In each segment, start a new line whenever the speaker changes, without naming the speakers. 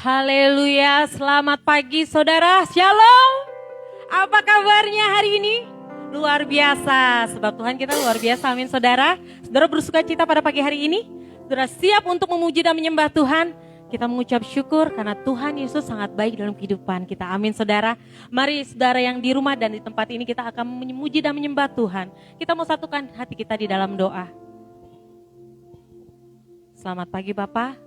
Haleluya, selamat pagi saudara, shalom. Apa kabarnya hari ini? Luar biasa, sebab Tuhan kita luar biasa, amin saudara. Saudara bersuka cita pada pagi hari ini? Saudara siap untuk memuji dan menyembah Tuhan? Kita mengucap syukur karena Tuhan Yesus sangat baik dalam kehidupan kita, amin saudara. Mari saudara yang di rumah dan di tempat ini kita akan memuji dan menyembah Tuhan. Kita mau satukan hati kita di dalam doa. Selamat pagi Bapak.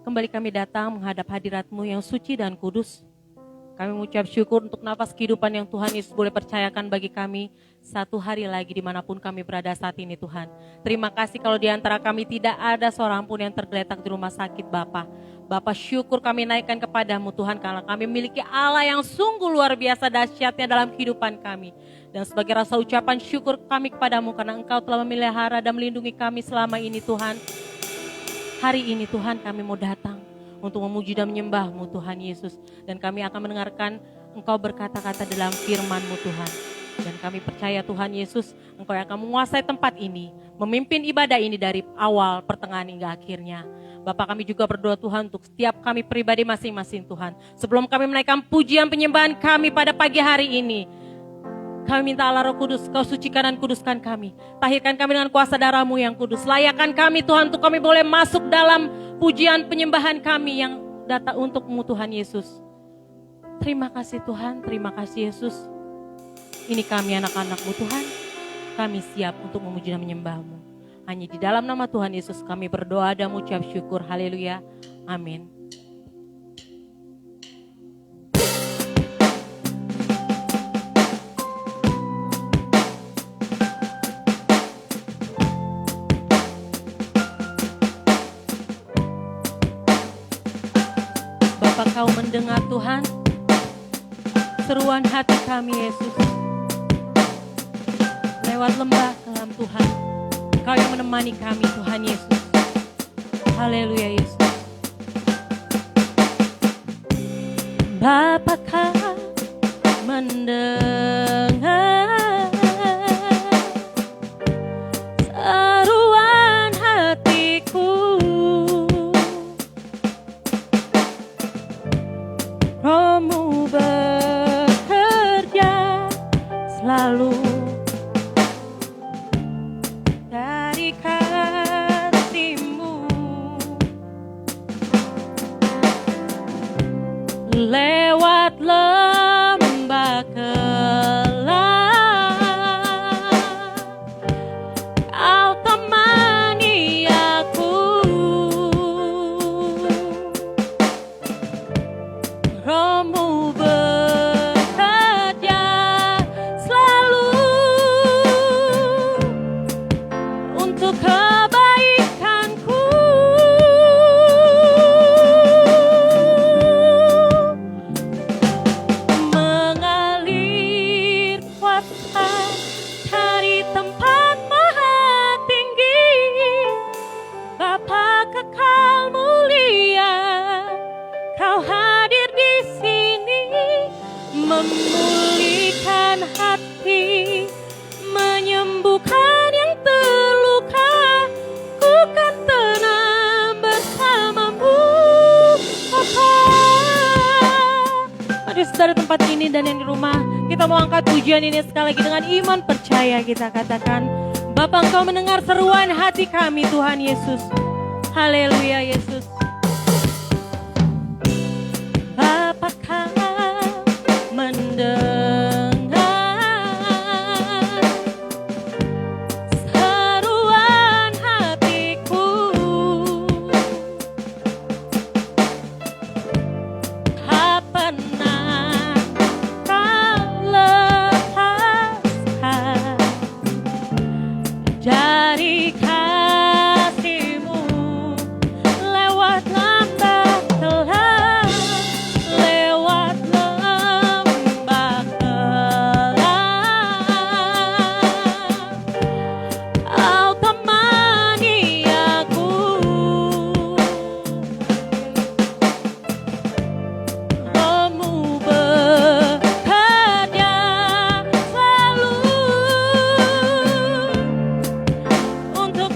Kembali kami datang menghadap hadirat-Mu yang suci dan kudus. Kami mengucap syukur untuk nafas kehidupan yang Tuhan Yesus boleh percayakan bagi kami satu hari lagi dimanapun kami berada saat ini Tuhan. Terima kasih kalau di antara kami tidak ada seorang pun yang tergeletak di rumah sakit Bapa. Bapa syukur kami naikkan kepadamu Tuhan karena kami memiliki Allah yang sungguh luar biasa dahsyatnya dalam kehidupan kami. Dan sebagai rasa ucapan syukur kami kepadamu karena Engkau telah memelihara dan melindungi kami selama ini Tuhan. Hari ini Tuhan kami mau datang untuk memuji dan menyembah-Mu Tuhan Yesus. Dan kami akan mendengarkan Engkau berkata-kata dalam firman-Mu Tuhan. Dan kami percaya Tuhan Yesus, Engkau yang akan menguasai tempat ini, memimpin ibadah ini dari awal, pertengahan hingga akhirnya. Bapak kami juga berdoa Tuhan untuk setiap kami pribadi masing-masing Tuhan. Sebelum kami menaikkan pujian penyembahan kami pada pagi hari ini, kami minta Allah Roh Kudus, Kau sucikan dan kuduskan kami. Tahirkan kami dengan kuasa darah-Mu yang kudus. Layakan kami Tuhan untuk kami boleh masuk dalam pujian penyembahan kami yang datang untuk-Mu Tuhan Yesus. Terima kasih Tuhan, terima kasih Yesus. Ini kami anak-anak-Mu Tuhan. Kami siap untuk memuji dan menyembah-Mu. Hanya di dalam nama Tuhan Yesus kami berdoa dan mengucap syukur. Haleluya. Amin. Kau mendengar Tuhan, seruan hati kami Yesus. Lewat lembah kelam Tuhan, Kau yang menemani kami Tuhan Yesus. Haleluya Yesus. Bapa kau mendengar seruan hatiku. Roh-Mu bekerja selalu dari kasih-Mu lewat lembah kelam. Kau temani aku. Roh-Mu bekerja selalu untuk kebaikanku. Mengalir kuasa dari tempat maha tinggi. Bapa kekal mulia, Kau hadir di sini, memulihkan hati, menyembuhkan yang terluka. Ku kan tenang bersama-Mu, Bapa. Mari saudara tempat ini dan yang di rumah, kita mau angkat pujian ini sekali lagi dengan iman percaya kita katakan, Bapa Engkau mendengar seruan hati kami Tuhan Yesus. Haleluya Yesus. Bapa kau mendengar seruan hatiku. Tak pernah Kau lepaskan dari kasih-Mu lewat lembah kelam. Lewat lembah kelam, Kau temani aku. Roh-Mu bekerja selalu untuk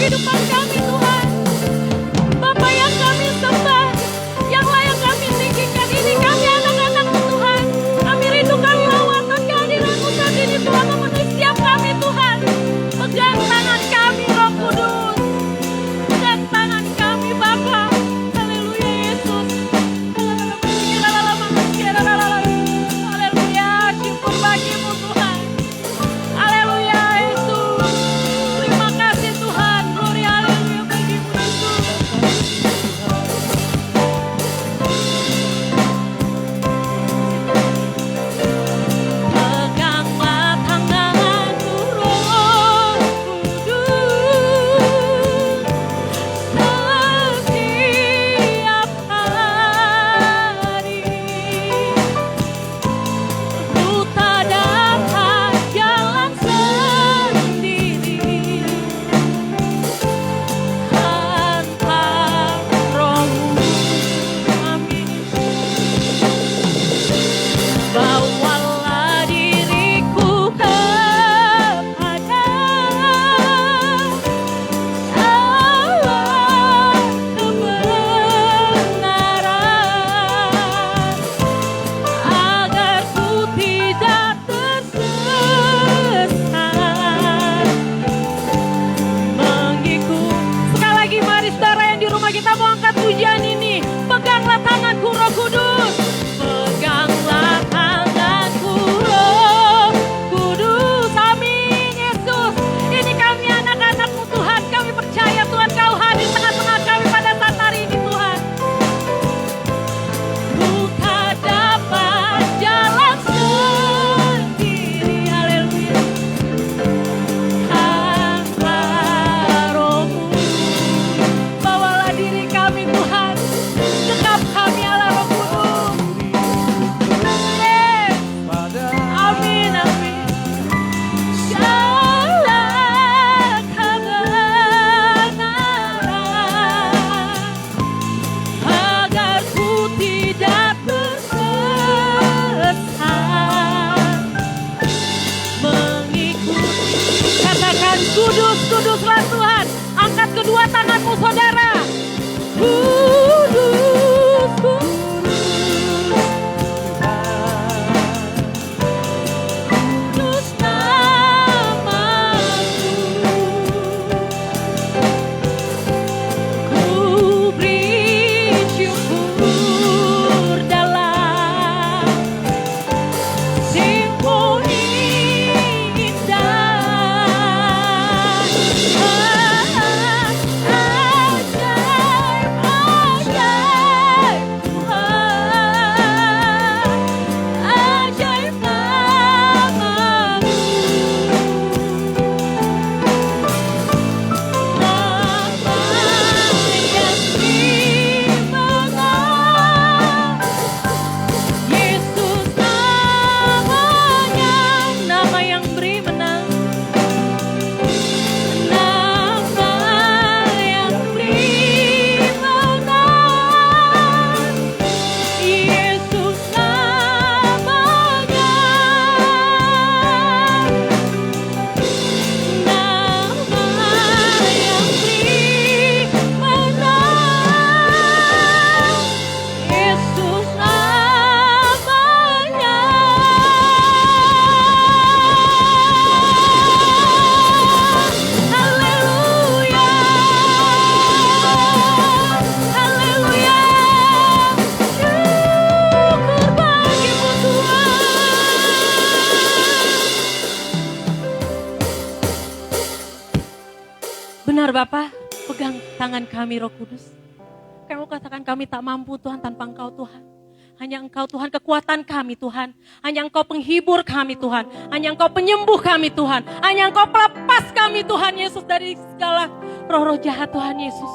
kehidupan kami Tuhan. Bapa yang kami sembah, yang layak kami tinggikan, ini kami anak-anak-Mu Tuhan. Kami rindu, kami lawatan kehadiran-Mu saat ini Tuhan, memenuhi setiap kami Tuhan. Pegang tangan kami Roh Kudus, pegang tangan kami Bapa. Haleluya Yesus. Haleluya, syukur bagi-Mu Tuhan. Haleluya Yesus. Terima kasih Tuhan. Glory haleluya bagi-Mu Yesus. Peganglah tanganku Roh Kudus, setiap hari ku tak dapat jalan sendiri tanpa Roh-Mu. Amin. Bawalah diriku kepada jalan kebenaran, agar ku tidak tersesat. Mengikut. Sekali lagi mari saudara yang di rumah kita mau angkat pujian ini. Peganglah tanganku Roh Kudus. Peganglah tanganku Roh Kudus. Amin Yesus. Ini kami anak-anak-Mu Tuhan. Kami percaya Tuhan Kau hadir tengah-tengah kami pada saat hari ini Tuhan. Ku tak dapat jalan sendiri. Haleluya. Tanpa Roh-Mu. Bawalah diri kami Tuhan. Dekap kami Allah Roh Kudus. Yes. Amin, amin. Jalan kebenaran, agar ku tidak tersesat. Mengikuti. Katakan kudus, kuduslah Tuhan. Angkat kedua tanganmu saudara. Kudus, kudus. Kudus namamu. Ku beri syukur dalam simfoni indah. Ajaib, ajaib Tuhan. Ajaib namamu. Nama yang dimenang. Yesus namanya, nama yang beri menang. Nama yang beri menang. Yesus namanya. Nama yang beri menang. Yesus namanya. Haleluya. Haleluya. Syukur bagi-Mu Tuhan. Benar Bapa, pegang tangan kami Roh Kudus. Kami mau katakan kami tak mampu Tuhan tanpa Engkau Tuhan. Hanya Engkau Tuhan kekuatan kami Tuhan. Hanya Engkau penghibur kami Tuhan. Hanya Engkau penyembuh kami Tuhan. Hanya Engkau pelepas kami Tuhan Yesus dari segala roh-roh jahat Tuhan Yesus.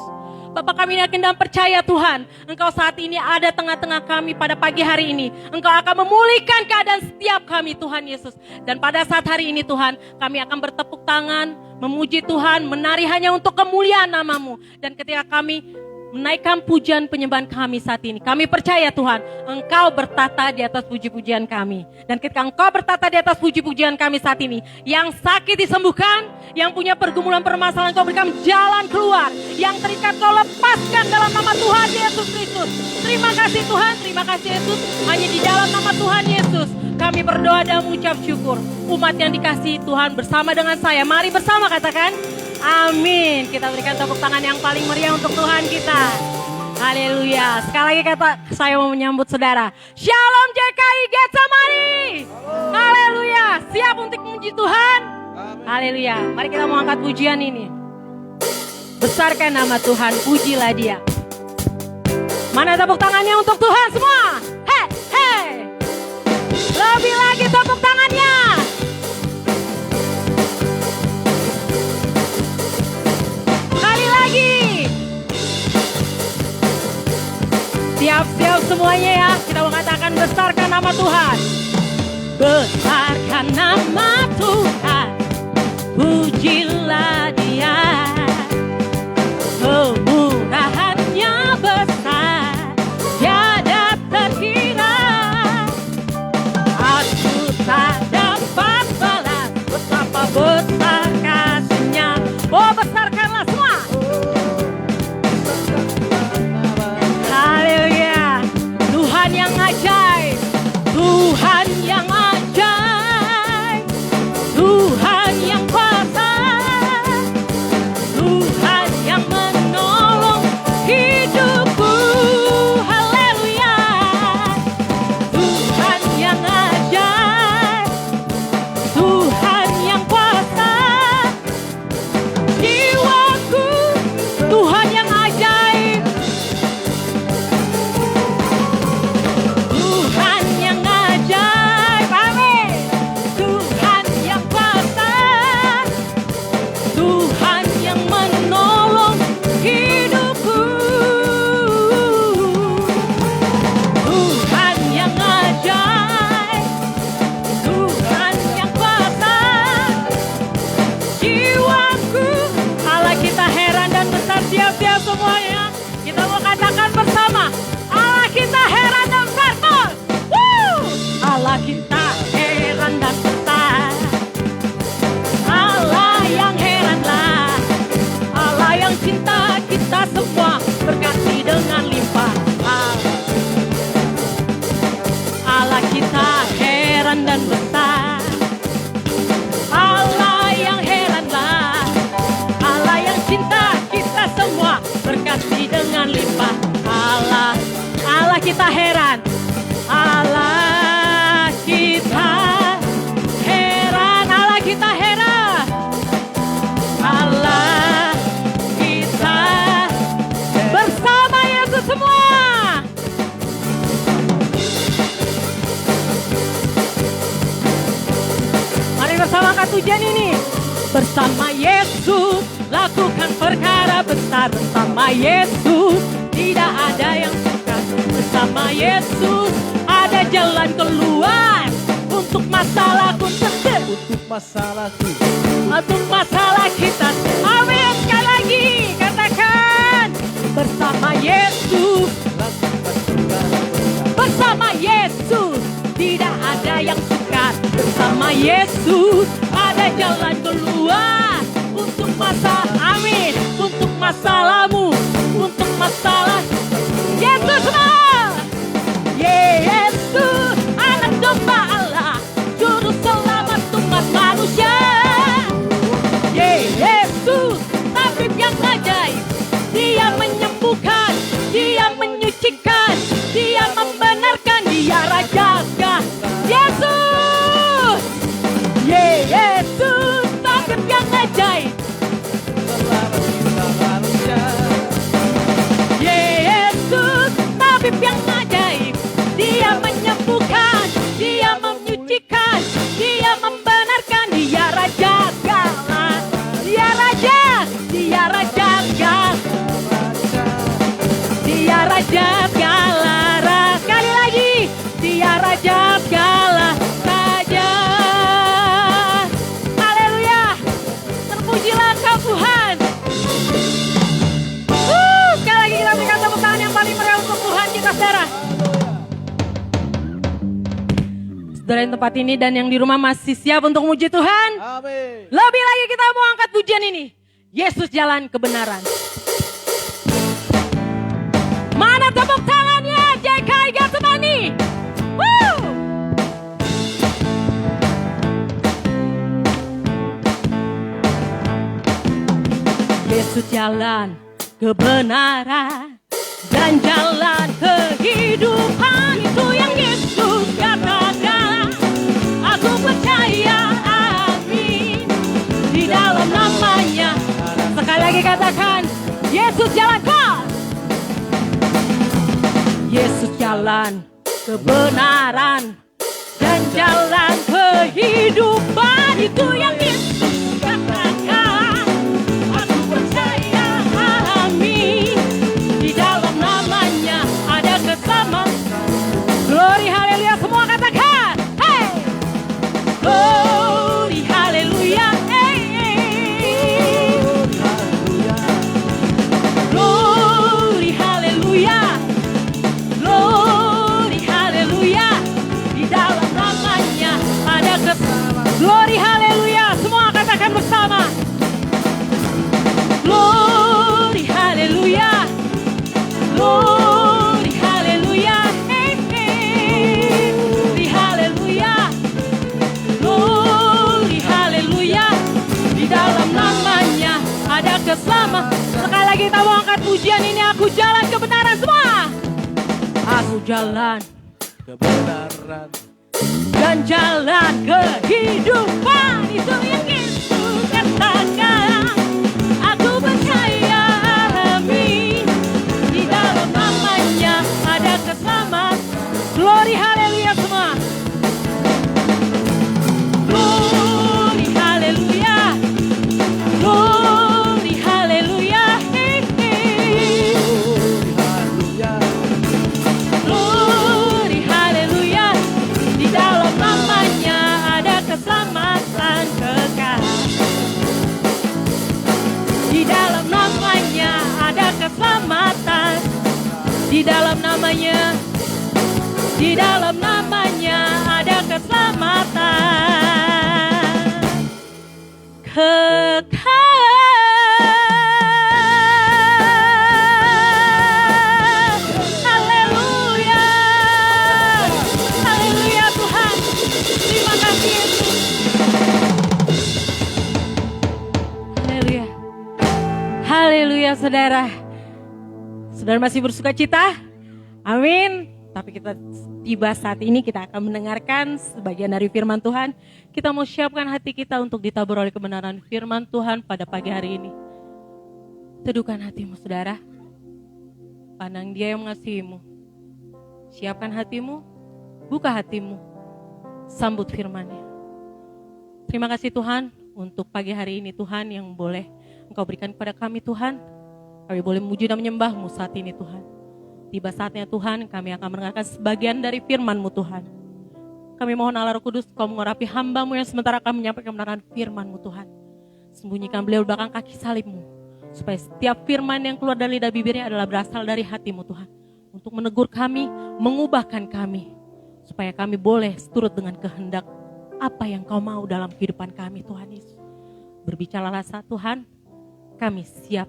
Bapak kami yakin dan percaya Tuhan, Engkau saat ini ada tengah-tengah kami pada pagi hari ini. Engkau akan memulihkan keadaan setiap kami Tuhan Yesus. Dan pada saat hari ini Tuhan, kami akan bertepuk tangan, memuji Tuhan, menari hanya untuk kemuliaan nama-Mu. Dan ketika kami menaikkan pujian penyembahan kami saat ini. Kami percaya Tuhan, Engkau bertata di atas puji-pujian kami. Dan ketika Engkau bertata di atas puji-pujian kami saat ini, yang sakit disembuhkan, yang punya pergumulan permasalahan Kau berikan jalan keluar, yang terikat Kau lepaskan dalam nama Tuhan Yesus Kristus. Terima kasih Tuhan, terima kasih Yesus. Hanya di dalam nama Tuhan Yesus kami berdoa dan mengucap syukur. Umat yang dikasihi Tuhan bersama dengan saya, mari bersama katakan amin. Kita berikan tepuk tangan yang paling meriah untuk Tuhan kita. Haleluya. Sekali lagi saya mau menyambut saudara. Shalom JKI Getsemani. Haleluya. Siap untuk memuji Tuhan? Haleluya. Mari kita mau angkat pujian ini. Besarkan nama Tuhan, pujilah Dia. Mana tepuk tangannya untuk Tuhan semua? Hei, hei. Lebih lagi tepuk tangannya. Siap-siap semuanya ya. Kita mau katakan besarkan nama Tuhan. Besarkan nama Tuhan, pujilah Dia. Kemurahannya besar, tiada terkira. Aku tak dapat balas betapa besar kasih-Nya. Oh, besarkanlah semua. Haleluya. Tuhan yang ajaib, Tuhan yang ajaib, Tuhan yang kuasa, Tuhan yang menolong hidupku. Haleluya. Tuhan yang ajaib, Tuhan yang kuasa, jiwaku, Tuhan yang ajaib, Tuhan yang ajaib, amin. Tuhan yang kuasa, Tuhan yang menolong hidupku. Tuhan yang ajaib, Tuhan yang kuasa, jiwaku. Allah kita heran dan besar. Siap-siap semuanya. Kita mau katakan bersama, Allah kita heran dan besar. Woo! Allah kita heran dan besar. Allah yang heranlah, Allah yang cinta kita semua, berkati dengan limpah. Allah kita heran dan besar. Allah yang heranlah, Allah yang cinta kita semua, berkati dengan limpah. Allah kita heran, Allah kita heran, Allah kita heran, Allah kita bersama Yesus semua. Mari bersama angkat pujian ini. Bersama Yesus lakukan perkara besar. Bersama Yesus tidak ada yang sukar. Bersama Yesus ada jalan keluar untuk masalahku sendiri.
Untuk masalahku,
Untuk masalah kita. Amin. Sekali lagi katakan bersama Yesus.
lakukan perkara besar.
Bersama Yesus tidak ada yang sukar. Bersama Yesus ada jalan keluar untuk masalah. Amin. Untuk masalahmu, untuk masalah Yesus mau. Yesus anak domba Allah, juru selamat umat manusia. Yesus tabib yang ajaib, Dia menyembuhkan, Dia menyucikan, Dia membenarkan, Dia rajakan. Yesus, Yesus tabib yang ajaib,
Selamat kita manusia.
Yesus tabib yang ajaib, Dia ada di tempat ini dan yang di rumah masih siap untuk memuji Tuhan?
Amin.
Lebih lagi kita mau angkat pujian ini. Yesus jalan kebenaran. Mana tepuk tangannya JKI Getsemani? Woo! Yesus jalan kebenaran dan jalan kehidupan, itu yang Yesus katakan. Aku percaya, amin, di dalam namanya. Sekali lagi katakan, Yesus jalan kau. Yesus jalan kebenaran dan jalan kehidupan, itu yang Yesus katakan. Aku percaya, amin, di dalam namanya ada keselamatan. Glory haleluya, semua katakan, hey! Glory haleluya, hey, hey. Glory haleluya, glory haleluya, di dalam namanya ada keselamatan. Glory haleluya, semua katakan bersama. Glory haleluya, glory haleluya, hey, hey. Glory haleluya, glory haleluya, di dalam namanya ada keselamatan. Sekali lagi kita mau angkat pujian ini. Aku jalan kebenaran semua. Aku jalan
Kebenaran.
dan jalan kehidupan, itu yang Yesus katakan. Aku percaya, amin, di dalam namanya ada keselamatan. Glory haleluya semua. Glory haleluya, glory haleluya, hey, hey.
Haleluya.
Glory haleluya, di dalam namanya ada keselamatan kekal. Di dalam namanya ada keselamatan. Di dalam namanya, di dalam namanya ada keselamatan kekal. Haleluya, haleluya Tuhan. Terima kasih Yesus. Haleluya, haleluya saudara. Saudara masih bersuka cita? Amin. Tapi kita tiba saat ini kita akan mendengarkan sebagian dari firman Tuhan. Kita mau siapkan hati kita untuk ditabur oleh kebenaran firman Tuhan pada pagi hari ini. Teduhkan hatimu saudara. Pandang Dia yang mengasihimu. Siapkan hatimu, buka hatimu, sambut firman-Nya. Terima kasih Tuhan untuk pagi hari ini Tuhan yang boleh Engkau berikan kepada kami Tuhan. Kami boleh memuji dan menyembah-Mu saat ini Tuhan. Tiba saatnya Tuhan kami akan mendengarkan sebagian dari firman-Mu Tuhan. Kami mohon Allah Roh Kudus Kau mengurapi hamba-Mu yang sementara kami menyampaikan kebenaran firman-Mu Tuhan. Sembunyikan beliau di belakang kaki salib-Mu. Supaya setiap firman yang keluar dari lidah bibirnya adalah berasal dari hati-Mu Tuhan. Untuk menegur kami, mengubahkan kami. Supaya kami boleh seturut dengan kehendak apa yang Kau mau dalam kehidupan kami Tuhan Yesus. Berbicaralah saat Tuhan, kami siap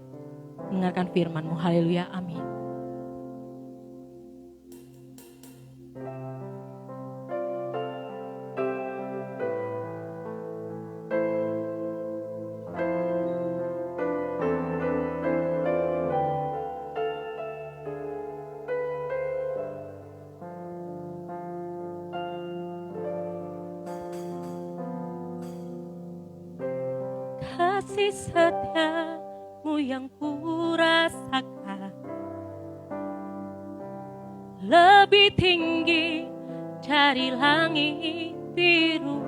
mendengarkan firman-Mu. Haleluya, amin. Kasih setiamu yang kurasakan lebih tinggi dari langit biru.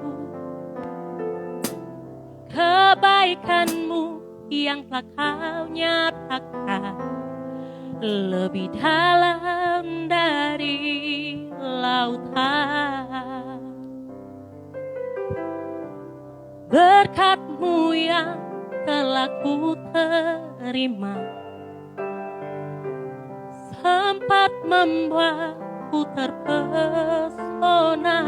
Kebaikan-Mu yang telah Kau nyatakan lebih dalam dari lautan. Berkat-Mu yang telah ku terima sempat membuatku terpesona.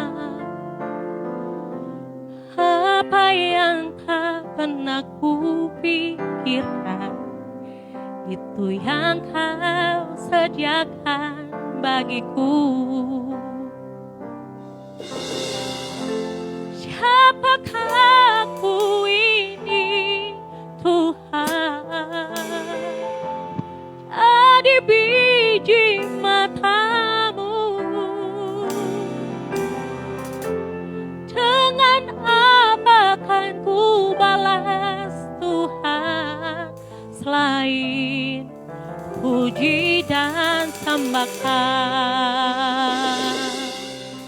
Apa yang tak pernah kupikirkan, itu yang kau sediakan bagiku. Siapakah aku ini Tuhan, jadi biji matamu. Dengan apa kan ku balas Tuhan, selain puji dan sambakan.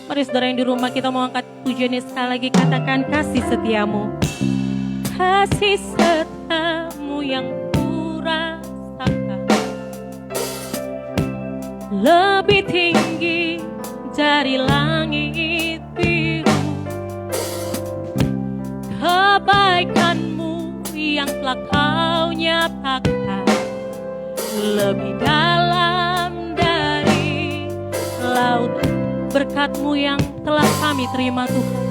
Mari saudara yang di rumah, kita mau angkat pujian ini sekali lagi, katakan kasih setiamu. Kasih setiamu yang ku rasakan lebih tinggi dari langit biru. Kebaikanmu yang telah kau nyatakan lebih dalam dari laut. Berkat-Mu yang telah kami terima Tuhan,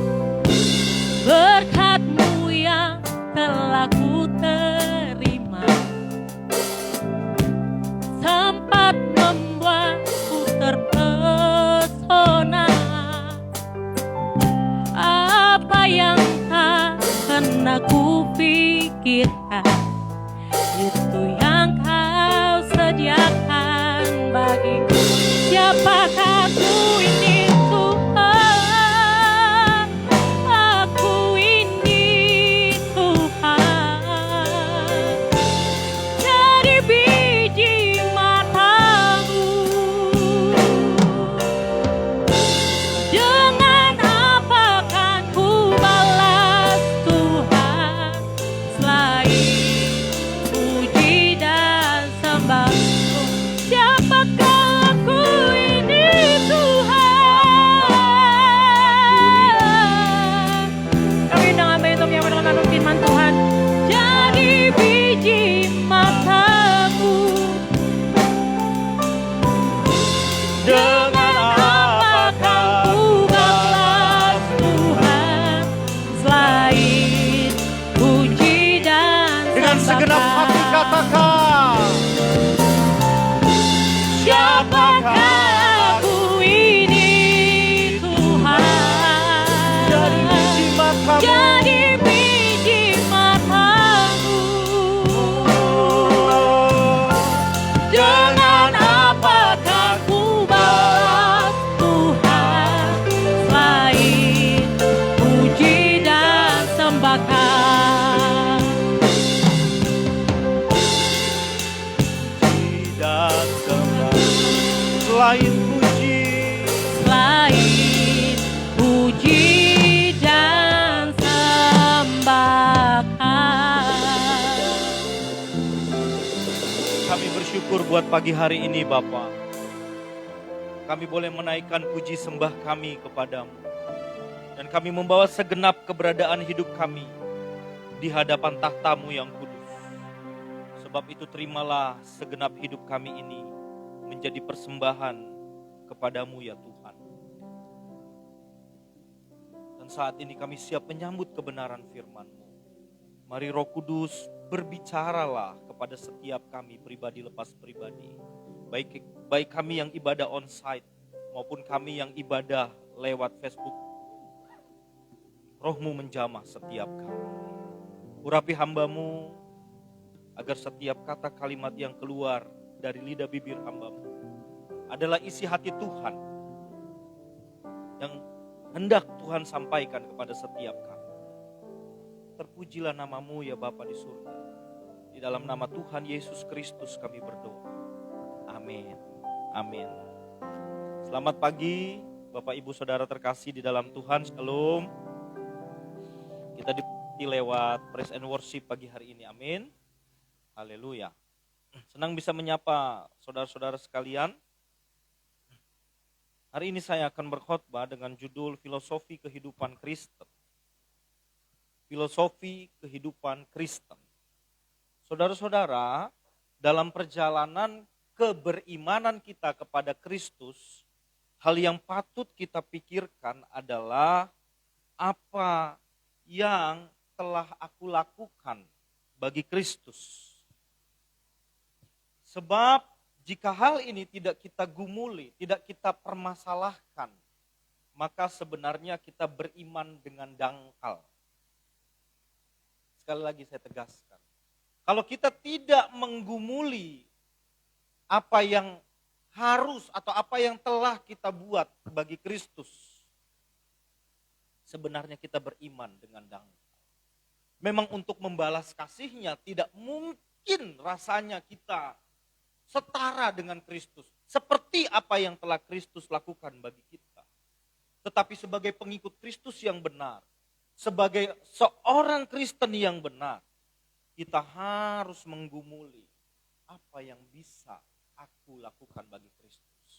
berkat-Mu yang telah ku terima, sempat membuatku terpesona. Apa yang tak pernah ku pikirkan, itu yang kau sediakan bagiku. Siapakah aku ini Tuhan, aku ini Tuhan, jadi biji matamu. Dengan apa kan ku balas Tuhan, selain puji dan sembah. Siapakah aku ini Tuhan? Kami undang hamba untuk yang mendengarkan firman Tuhan. Jadi biji matamu. Dengan apakah ku balas Tuhan, selain puji dan
Dengan segenap hati katakan,
siapakah aku ini Tuhan,
dari biji matamu.
jadi biji matamu. Dengan apakah ku balas Tuhan, selain puji dan sembahkan.
Dan sembah, selain puji,
Selain puji dan sembahkan.
kami bersyukur buat pagi hari ini Bapa. Kami boleh menaikkan puji sembah kami kepadamu. Dan kami membawa segenap keberadaan hidup kami di hadapan tahta-Mu yang kudus. Sebab itu terimalah segenap hidup kami ini menjadi persembahan kepadamu ya Tuhan. Dan saat ini kami siap menyambut kebenaran firman-Mu. Mari Roh Kudus berbicaralah kepada setiap kami pribadi lepas pribadi. Baik kami yang ibadah on-site maupun kami yang ibadah lewat Facebook. Roh-Mu menjamah setiap kami. Urapi hamba-Mu agar setiap kata kalimat yang keluar dari lidah bibir hamba-Mu adalah isi hati Tuhan yang hendak Tuhan sampaikan kepada setiap kami. Terpujilah nama-Mu ya Bapa di surga. Di dalam nama Tuhan Yesus Kristus kami berdoa. Amin. Amin. Selamat pagi Bapak Ibu Saudara terkasih di dalam Tuhan. Shalom. Kita diberkati lewat praise and worship pagi hari ini. Amin. Haleluya. Senang bisa menyapa saudara-saudara sekalian. Hari ini saya akan berkhotbah dengan judul Filosofi Kehidupan Kristen. Filosofi Kehidupan Kristen. Saudara-saudara, dalam perjalanan keberimanan kita kepada Kristus, hal yang patut kita pikirkan adalah apa yang telah aku lakukan bagi Kristus. Sebab jika hal ini tidak kita gumuli, tidak kita permasalahkan, maka sebenarnya kita beriman dengan dangkal. Sekali lagi saya tegaskan. Kalau kita tidak menggumuli apa yang harus atau apa yang telah kita buat bagi Kristus, sebenarnya kita beriman dengan dangkal. Memang untuk membalas kasihnya tidak mungkin rasanya kita setara dengan Kristus. Seperti apa yang telah Kristus lakukan bagi kita. Tetapi sebagai pengikut Kristus yang benar, sebagai seorang Kristen yang benar, kita harus menggumuli apa yang bisa aku lakukan bagi Kristus.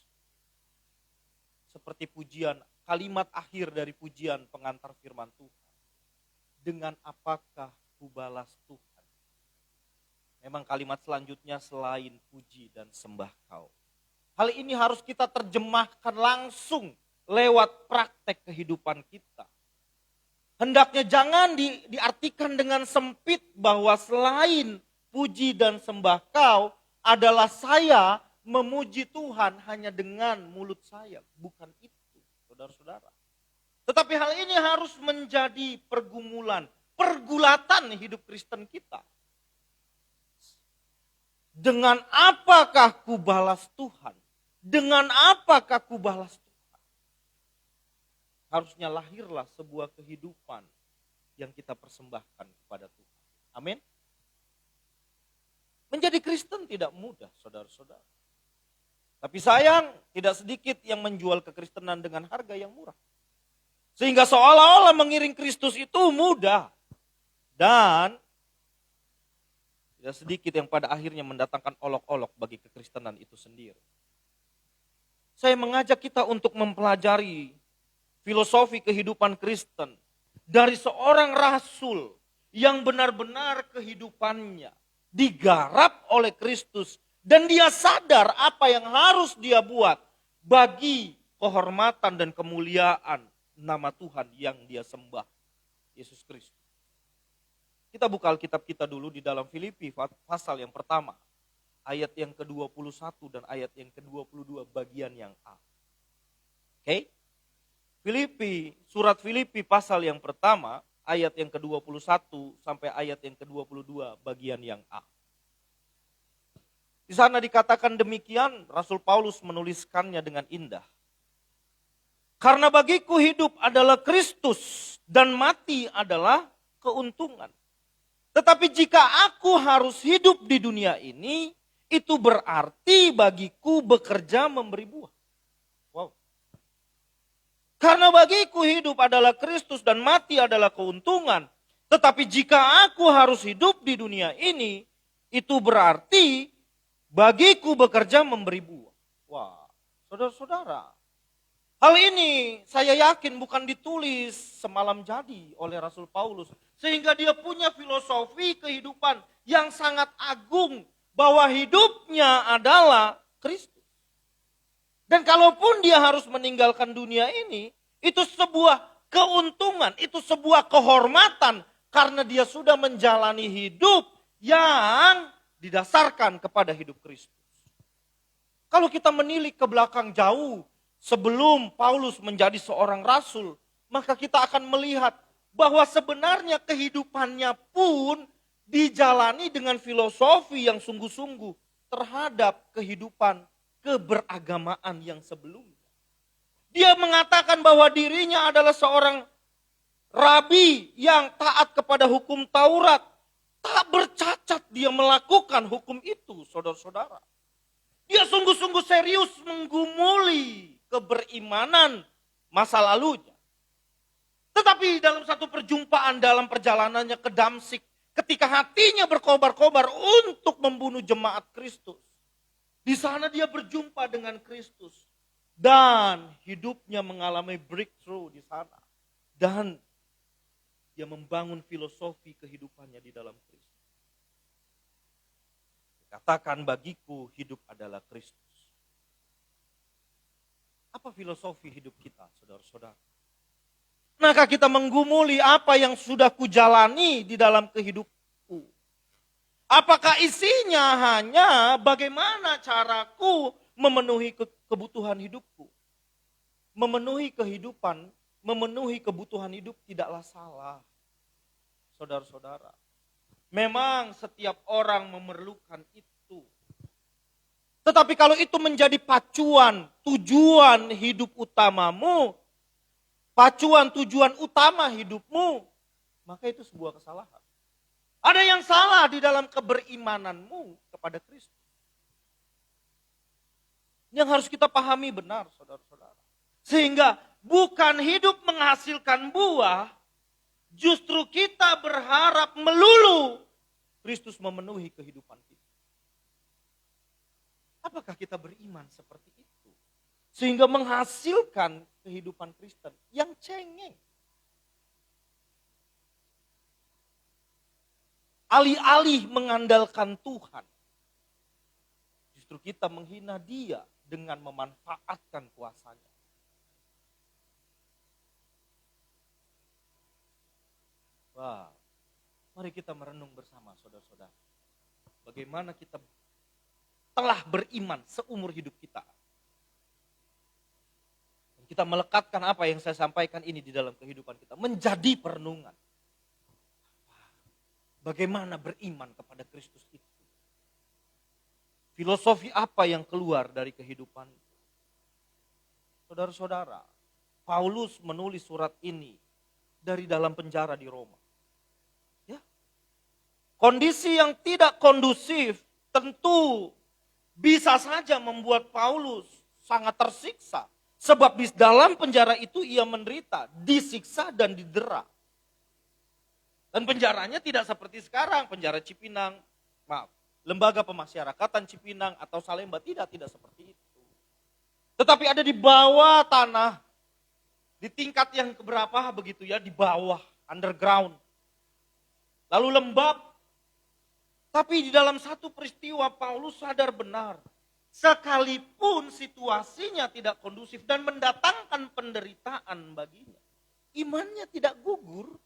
Seperti pujian, kalimat akhir dari pujian pengantar firman Tuhan. Dengan apakah ku balas Tuhan? Memang kalimat selanjutnya selain puji dan sembah Kau. Hal ini harus kita terjemahkan langsung lewat praktek kehidupan kita. Hendaknya jangan diartikan dengan sempit bahwa selain puji dan sembah Kau adalah saya memuji Tuhan hanya dengan mulut saya. Bukan itu, saudara-saudara. Tetapi hal ini harus menjadi pergulatan hidup Kristen kita. Dengan apakah ku balas Tuhan? Dengan apakah ku balas Tuhan? Harusnya lahirlah sebuah kehidupan yang kita persembahkan kepada Tuhan. Amin. Menjadi Kristen tidak mudah, saudara-saudara. Tapi sayang, tidak sedikit yang menjual kekristenan dengan harga yang murah. Sehingga seolah-olah mengiring Kristus itu mudah. Dan tidak sedikit yang pada akhirnya mendatangkan olok-olok bagi kekristenan itu sendiri. Saya mengajak kita untuk mempelajari filosofi kehidupan Kristen dari seorang rasul yang benar-benar kehidupannya digarap oleh Kristus dan dia sadar apa yang harus dia buat bagi kehormatan dan kemuliaan nama Tuhan yang dia sembah, Yesus Kristus. Kita buka Alkitab kita dulu di dalam Filipi pasal yang pertama, ayat yang ke-21 dan ayat yang ke-22 bagian yang A. Oke? Surat Filipi pasal yang pertama, ayat yang ke-21 sampai ayat yang ke-22 bagian yang A. Di sana dikatakan demikian, Rasul Paulus menuliskannya dengan indah. Karena bagiku hidup adalah Kristus dan mati adalah keuntungan. Tetapi jika aku harus hidup di dunia ini, itu berarti bagiku bekerja memberi buah. Wow. Karena bagiku hidup adalah Kristus dan mati adalah keuntungan. Tetapi jika aku harus hidup di dunia ini, itu berarti bagiku bekerja memberi buah. Wah, saudara-saudara. Hal ini saya yakin bukan ditulis semalam jadi oleh Rasul Paulus. Sehingga dia punya filosofi kehidupan yang sangat agung. Bahwa hidupnya adalah Kristus. Dan kalaupun dia harus meninggalkan dunia ini, itu sebuah keuntungan, itu sebuah kehormatan. Karena dia sudah menjalani hidup yang didasarkan kepada hidup Kristus. Kalau kita menilik ke belakang jauh, sebelum Paulus menjadi seorang rasul, maka kita akan melihat bahwa sebenarnya kehidupannya pun dijalani dengan filosofi yang sungguh-sungguh terhadap kehidupan keberagamaan yang sebelumnya. Dia mengatakan bahwa dirinya adalah seorang rabi yang taat kepada hukum Taurat. Tak bercacat dia melakukan hukum itu, saudara-saudara. Dia sungguh-sungguh serius menggumuli keberimanan masa lalunya. Tetapi dalam satu perjumpaan dalam perjalanannya ke Damsik, ketika hatinya berkobar-kobar untuk membunuh jemaat Kristus. Di sana dia berjumpa dengan Kristus. Dan hidupnya mengalami breakthrough di sana. Dan dia membangun filosofi kehidupannya di dalam Kristus. Katakan bagiku hidup adalah Kristus. Apa filosofi hidup kita, saudara-saudara? Maka kita menggumuli apa yang sudah kujalani di dalam kehidupanku. Apakah isinya hanya bagaimana caraku memenuhi kebutuhan hidupku. Memenuhi kehidupan, memenuhi kebutuhan hidup tidaklah salah. Saudara-saudara, memang setiap orang memerlukan itu. Tetapi kalau itu menjadi pacuan, tujuan hidup utamamu, pacuan tujuan utama hidupmu, maka itu sebuah kesalahan. Ada yang salah di dalam keberimananmu kepada Kristus. Yang harus kita pahami benar, saudara-saudara. Sehingga bukan hidup menghasilkan buah, justru kita berharap melulu Kristus memenuhi kehidupan kita. Apakah kita beriman seperti itu? Sehingga menghasilkan kehidupan Kristen yang cengeng. Alih-alih mengandalkan Tuhan, justru kita menghina Dia dengan memanfaatkan kuasanya. Wah, mari kita merenung bersama saudara-saudara. Bagaimana kita telah beriman seumur hidup kita. Dan kita melekatkan apa yang saya sampaikan ini di dalam kehidupan kita. Menjadi perenungan. Bagaimana beriman kepada Kristus itu. Filosofi apa yang keluar dari kehidupan. Saudara-saudara, Paulus menulis surat ini dari dalam penjara di Roma. Kondisi yang tidak kondusif tentu bisa saja membuat Paulus sangat tersiksa. Sebab di dalam penjara itu ia menderita, disiksa dan didera. Dan penjaranya tidak seperti sekarang, penjara Cipinang, Lembaga Pemasyarakatan Cipinang atau Salemba, tidak seperti itu. Tetapi ada di bawah tanah, di tingkat yang keberapa begitu ya, di bawah, underground. Lalu lembab. Tapi di dalam satu peristiwa Paulus sadar benar. Sekalipun situasinya tidak kondusif dan mendatangkan penderitaan baginya. Imannya tidak gugur.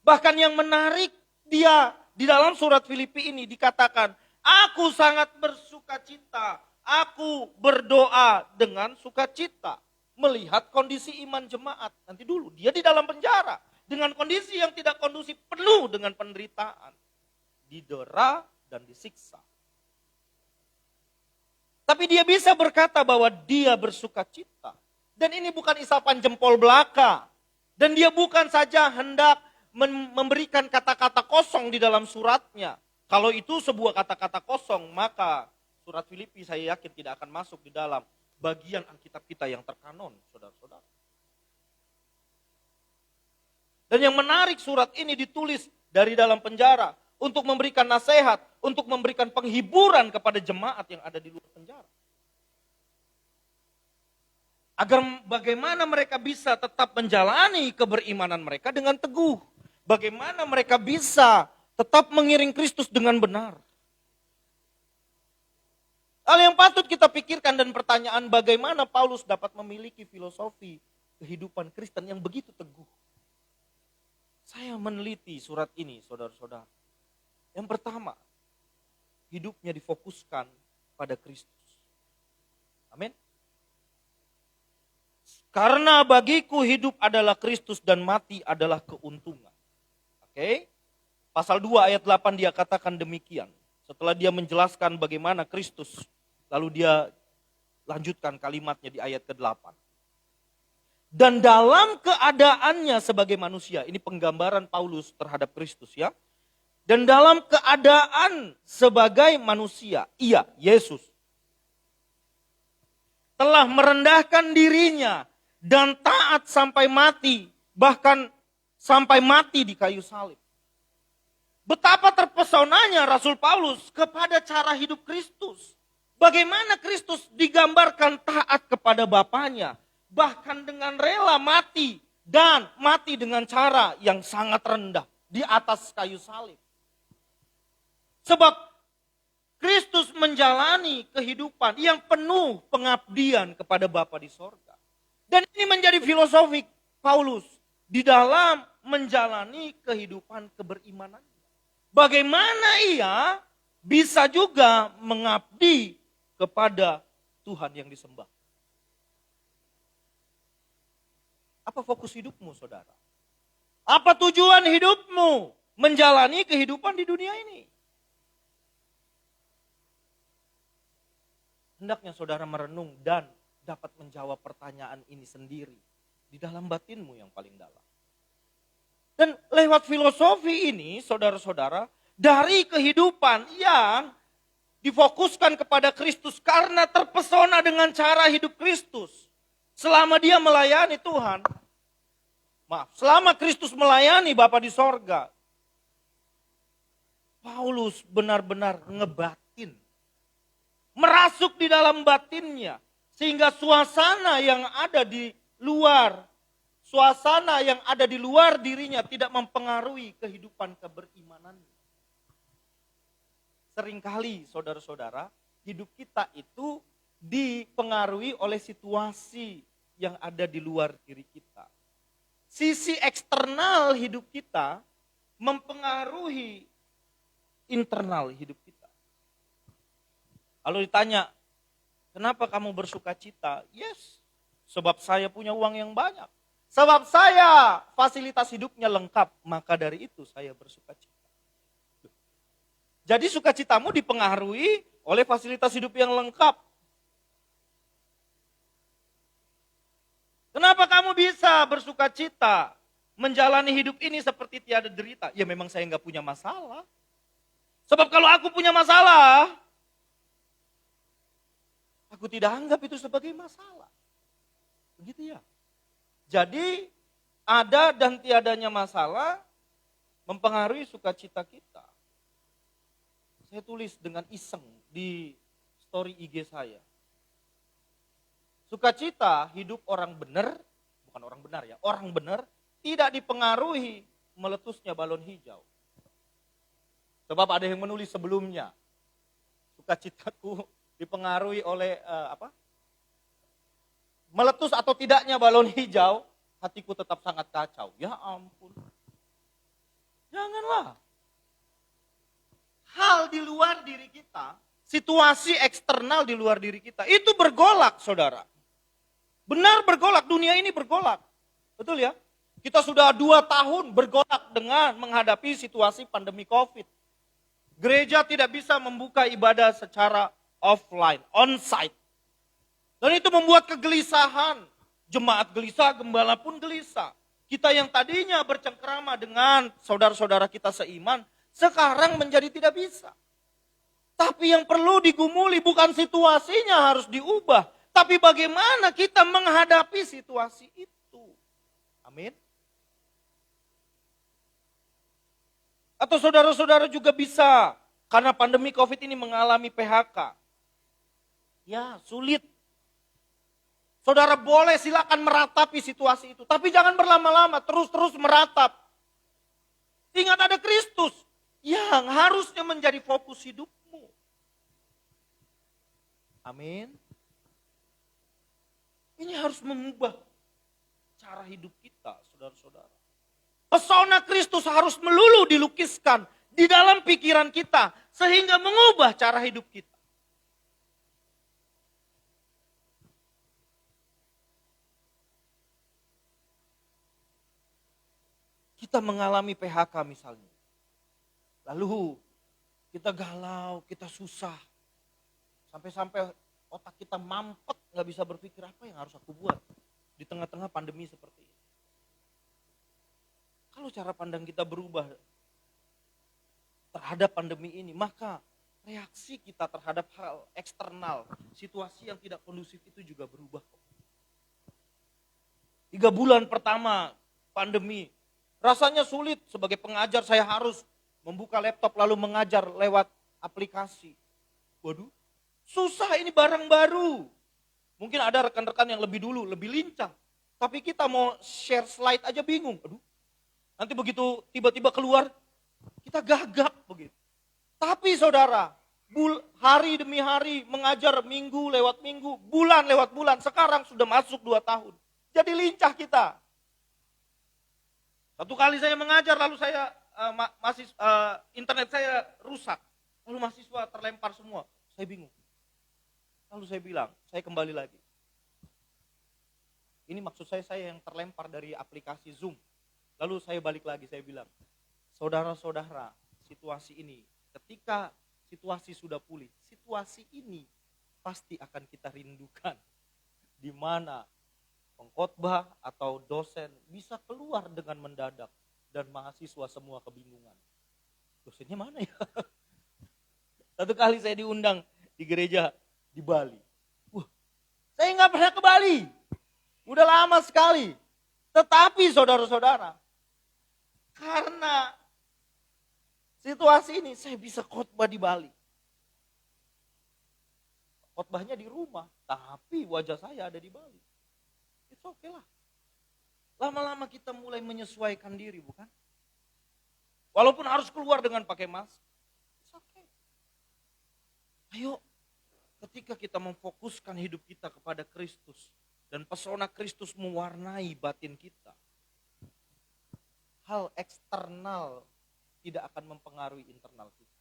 Bahkan yang menarik dia di dalam surat Filipi ini dikatakan. Aku sangat bersukacita. Aku berdoa dengan sukacita. Melihat kondisi iman jemaat. Nanti dulu dia di dalam penjara. Dengan kondisi yang tidak kondusif penuh dengan penderitaan. Didera dan disiksa. Tapi dia bisa berkata bahwa dia bersukacita. Dan ini bukan isapan jempol belaka. Dan dia bukan saja hendak memberikan kata-kata kosong di dalam suratnya. Kalau itu sebuah kata-kata kosong, maka surat Filipi saya yakin tidak akan masuk di dalam bagian Alkitab kita yang terkanon, saudara-saudara. Dan yang menarik, surat ini ditulis dari dalam penjara. Untuk memberikan nasihat, untuk memberikan penghiburan kepada jemaat yang ada di luar penjara. Agar bagaimana mereka bisa tetap menjalani keberimanan mereka dengan teguh. Bagaimana mereka bisa tetap mengiring Kristus dengan benar. Hal yang patut kita pikirkan dan pertanyaan bagaimana Paulus dapat memiliki filosofi kehidupan Kristen yang begitu teguh. Saya meneliti surat ini, saudara-saudara. Yang pertama, hidupnya difokuskan pada Kristus. Amin. Karena bagiku hidup adalah Kristus dan mati adalah keuntungan. Oke. Pasal 2 ayat 8 dia katakan demikian. Setelah dia menjelaskan bagaimana Kristus, lalu dia lanjutkan kalimatnya di ayat ke-8. Dan dalam keadaannya sebagai manusia, ini penggambaran Paulus terhadap Kristus ya. Dan dalam keadaan sebagai manusia, ia, Yesus, telah merendahkan dirinya dan taat sampai mati, bahkan sampai mati di kayu salib. Betapa terpesonanya Rasul Paulus kepada cara hidup Kristus. Bagaimana Kristus digambarkan taat kepada Bapanya, bahkan dengan rela mati, dan mati dengan cara yang sangat rendah di atas kayu salib. Sebab Kristus menjalani kehidupan yang penuh pengabdian kepada Bapa di sorga. Dan ini menjadi filosofi Paulus di dalam menjalani kehidupan keberimanan. Bagaimana ia bisa juga mengabdi kepada Tuhan yang disembah. Apa fokus hidupmu, saudara? Apa tujuan hidupmu menjalani kehidupan di dunia ini? Hendaknya saudara merenung dan dapat menjawab pertanyaan ini sendiri di dalam batinmu yang paling dalam. Dan lewat filosofi ini, saudara-saudara, dari kehidupan yang difokuskan kepada Kristus karena terpesona dengan cara hidup Kristus. Selama dia melayani Tuhan, selama Kristus melayani Bapa di sorga, Paulus benar-benar ngebatin, merasuk di dalam batinnya, sehingga suasana yang ada di luar dirinya tidak mempengaruhi kehidupan keberimanannya. Seringkali saudara-saudara, hidup kita itu dipengaruhi oleh situasi yang ada di luar diri kita. Sisi eksternal hidup kita mempengaruhi internal hidup kita. Lalu ditanya, kenapa kamu bersuka cita? Yes, sebab saya punya uang yang banyak. Sebab saya fasilitas hidupnya lengkap, maka dari itu saya bersuka cita. Jadi sukacitamu dipengaruhi oleh fasilitas hidup yang lengkap. Kenapa kamu bisa bersuka cita menjalani hidup ini seperti tiada derita? Ya memang saya nggak punya masalah. Sebab kalau aku punya masalah, aku tidak anggap itu sebagai masalah. Begitu ya. Jadi ada dan tiadanya masalah mempengaruhi sukacita kita. Saya tulis dengan iseng di story IG saya. Sukacita hidup orang benar, bukan orang benar ya, orang benar tidak dipengaruhi meletusnya balon hijau. Sebab ada yang menulis sebelumnya, sukacitaku dipengaruhi oleh meletus atau tidaknya balon hijau, hatiku tetap sangat kacau. Ya ampun, janganlah. Hal di luar diri kita, situasi eksternal di luar diri kita, itu bergolak, saudara. Benar bergolak, dunia ini bergolak. Betul ya? Kita sudah 2 tahun bergolak dengan menghadapi situasi pandemi COVID. Gereja tidak bisa membuka ibadah secara offline, onsite. Dan itu membuat kegelisahan. Jemaat gelisah, gembala pun gelisah. Kita yang tadinya bercengkrama dengan saudara-saudara kita seiman, sekarang menjadi tidak bisa. Tapi yang perlu digumuli bukan situasinya harus diubah. Tapi bagaimana kita menghadapi situasi itu. Amin. Atau saudara-saudara juga bisa, karena pandemi COVID ini mengalami PHK. Ya, sulit. Saudara boleh silakan meratapi situasi itu. Tapi jangan berlama-lama, terus-terus meratap. Ingat ada Kristus yang harusnya menjadi fokus hidupmu. Amin. Ini harus mengubah cara hidup kita, saudara-saudara. Pesona Kristus harus melulu dilukiskan di dalam pikiran kita, sehingga mengubah cara hidup kita. Kita mengalami PHK misalnya. Lalu kita galau, kita susah. Sampai-sampai otak kita mampet, gak bisa berpikir apa yang harus aku buat di tengah-tengah pandemi seperti ini. Kalau cara pandang kita berubah terhadap pandemi ini, maka reaksi kita terhadap hal eksternal, situasi yang tidak kondusif itu juga berubah. 3 bulan pertama pandemi, rasanya sulit. Sebagai pengajar saya harus membuka laptop lalu mengajar lewat aplikasi. Waduh, susah, ini barang baru. Mungkin ada rekan-rekan yang lebih dulu, lebih lincah. Tapi kita mau share slide aja bingung. Aduh, nanti begitu tiba-tiba keluar, kita gagap begitu. Tapi saudara, hari demi hari mengajar minggu lewat minggu, bulan lewat bulan. Sekarang sudah masuk 2 tahun. Jadi lincah kita. Satu kali saya mengajar, lalu saya internet saya rusak. Lalu mahasiswa terlempar semua. Saya bingung. Lalu saya bilang, saya kembali lagi. Ini maksud saya yang terlempar dari aplikasi Zoom. Lalu saya balik lagi, saya bilang, saudara-saudara, situasi ini, ketika situasi sudah pulih, situasi ini pasti akan kita rindukan. Di mana pengkhotbah atau dosen bisa keluar dengan mendadak dan mahasiswa semua kebingungan. Dosennya mana ya? Satu kali saya diundang di gereja di Bali. Saya nggak pernah ke Bali. Udah lama sekali. Tetapi saudara-saudara, karena situasi ini saya bisa khotbah di Bali. Khotbahnya di rumah, tapi wajah saya ada di Bali. It's okay lah. Lama-lama kita mulai menyesuaikan diri, bukan? Walaupun harus keluar dengan pakai masker. It's okay. Ayo, ketika kita memfokuskan hidup kita kepada Kristus dan pesona Kristus mewarnai batin kita, hal eksternal tidak akan mempengaruhi internal kita.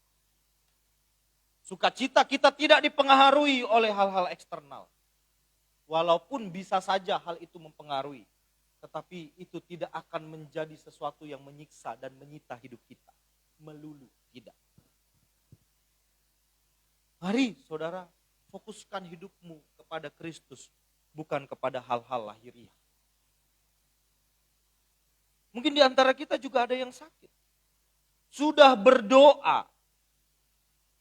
Sukacita kita tidak dipengaruhi oleh hal-hal eksternal. Walaupun bisa saja hal itu mempengaruhi, tetapi itu tidak akan menjadi sesuatu yang menyiksa dan menyita hidup kita. Melulu tidak. Mari saudara, fokuskan hidupmu kepada Kristus, bukan kepada hal-hal lahiriah. Mungkin di antara kita juga ada yang sakit. Sudah berdoa,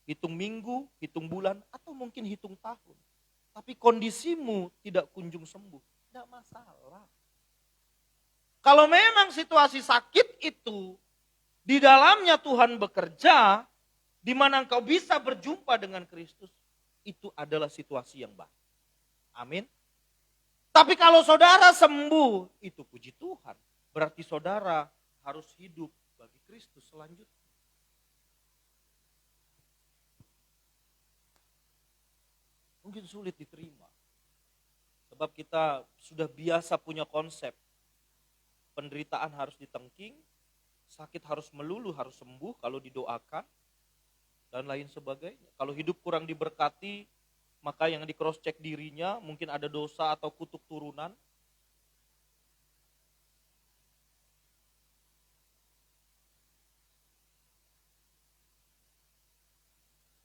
hitung minggu, hitung bulan, atau mungkin hitung tahun. Tapi kondisimu tidak kunjung sembuh. Tidak masalah. Kalau memang situasi sakit itu, di dalamnya Tuhan bekerja, di mana engkau bisa berjumpa dengan Kristus, itu adalah situasi yang baik. Amin. Tapi kalau saudara sembuh, itu puji Tuhan. Berarti saudara harus hidup bagi Kristus selanjutnya. Mungkin sulit diterima. Sebab kita sudah biasa punya konsep. Penderitaan harus ditengking, sakit harus melulu, harus sembuh kalau didoakan, dan lain sebagainya. Kalau hidup kurang diberkati, maka yang di cross check dirinya, mungkin ada dosa atau kutuk turunan.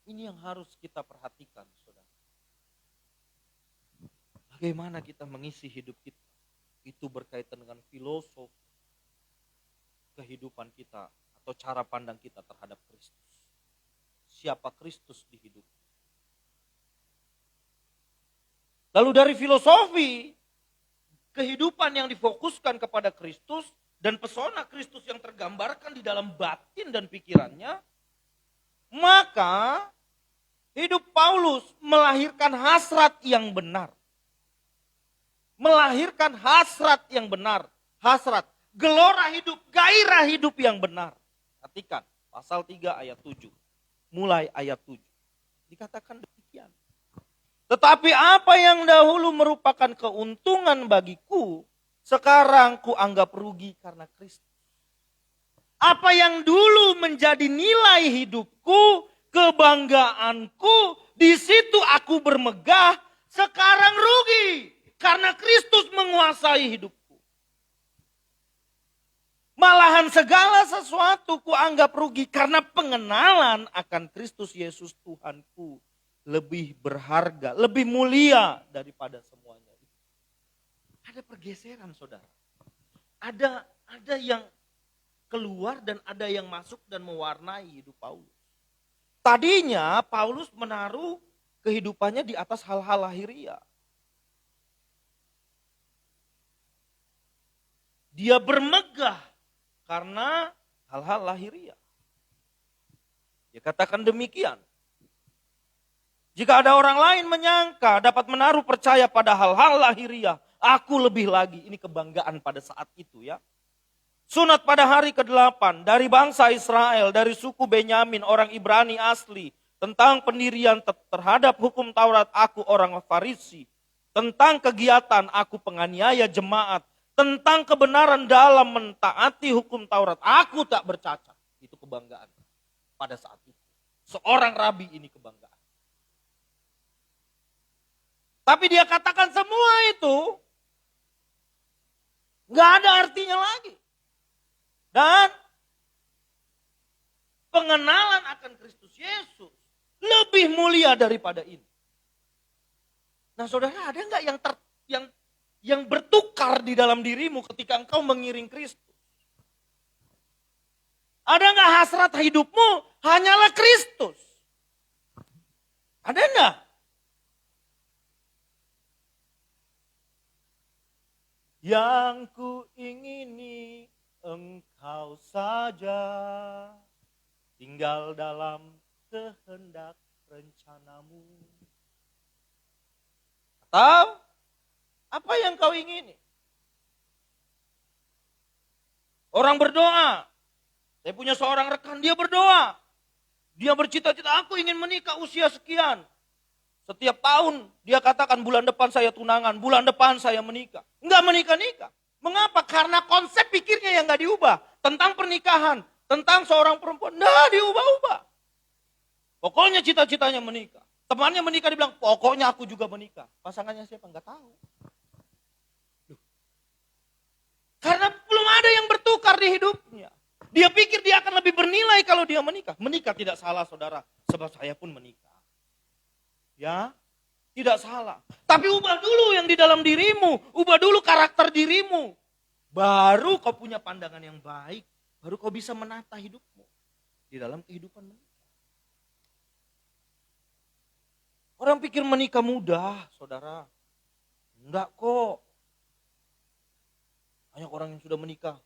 Ini yang harus kita perhatikan, saudara. Bagaimana kita mengisi hidup kita? Itu berkaitan dengan filosofi kehidupan kita atau cara pandang kita terhadap Kristus. Siapa Kristus di hidup? Lalu dari filosofi kehidupan yang difokuskan kepada Kristus dan pesona Kristus yang tergambarkan di dalam batin dan pikirannya, maka hidup Paulus melahirkan hasrat yang benar. Melahirkan hasrat yang benar. Hasrat, gelora hidup, gairah hidup yang benar. Perhatikan, pasal 3 ayat 7. Mulai ayat 7. Dikatakan demikian. Tetapi apa yang dahulu merupakan keuntungan bagiku, sekarang kuanggap rugi karena Kristus. Apa yang dulu menjadi nilai hidupku, kebanggaanku, di situ aku bermegah, sekarang rugi. Karena Kristus menguasai hidupku. Malahan segala sesuatu kuanggap rugi karena pengenalan akan Kristus Yesus Tuhanku lebih berharga, lebih mulia daripada semuanya. Ada pergeseran, saudara. Ada yang keluar dan ada yang masuk dan mewarnai hidup Paulus. Tadinya Paulus menaruh kehidupannya di atas hal-hal lahiriah. Dia bermegah karena hal-hal lahiriah. Dia katakan demikian. Jika ada orang lain menyangka dapat menaruh percaya pada hal-hal lahiriah, aku lebih lagi. Ini kebanggaan pada saat itu ya. Sunat pada hari ke-8 dari bangsa Israel, dari suku Benyamin, orang Ibrani asli. Tentang pendirian terhadap hukum Taurat, aku orang Farisi. Tentang kegiatan, aku penganiaya jemaat. tentang kebenaran dalam mentaati hukum Taurat. Aku tak bercacat. Itu kebanggaan pada saat itu. Seorang rabi ini kebanggaan. Tapi dia katakan semua itu nggak ada artinya lagi. Dan pengenalan akan Kristus Yesus lebih mulia daripada ini. Nah, saudara, ada nggak yang bertukar di dalam dirimu ketika engkau mengiring Kristus? Ada nggak hasrat hidupmu hanyalah Kristus? Ada nggak? Yang ku ingini engkau saja, tinggal dalam kehendak rencanamu. Atau apa yang kau ingini? Orang berdoa. Saya punya seorang rekan, dia berdoa. Dia bercita-cita, aku ingin menikah usia sekian. Setiap tahun dia katakan bulan depan saya tunangan, bulan depan saya menikah. Enggak menikah-nikah. Mengapa? Karena konsep pikirnya yang enggak diubah. Tentang pernikahan, tentang seorang perempuan, enggak diubah-ubah. Pokoknya cita-citanya menikah. Temannya menikah, dia bilang, pokoknya aku juga menikah. Pasangannya siapa? Enggak tahu. Karena belum ada yang bertukar di hidupnya. Dia pikir dia akan lebih bernilai kalau dia menikah. Menikah tidak salah, saudara. Sebab saya pun menikah. Ya, tidak salah. Tapi ubah dulu yang di dalam dirimu. Ubah dulu karakter dirimu. Baru kau punya pandangan yang baik. Baru kau bisa menata hidupmu. Di dalam kehidupan menikah. Orang pikir menikah mudah, saudara. Enggak kok. Banyak orang yang sudah menikah.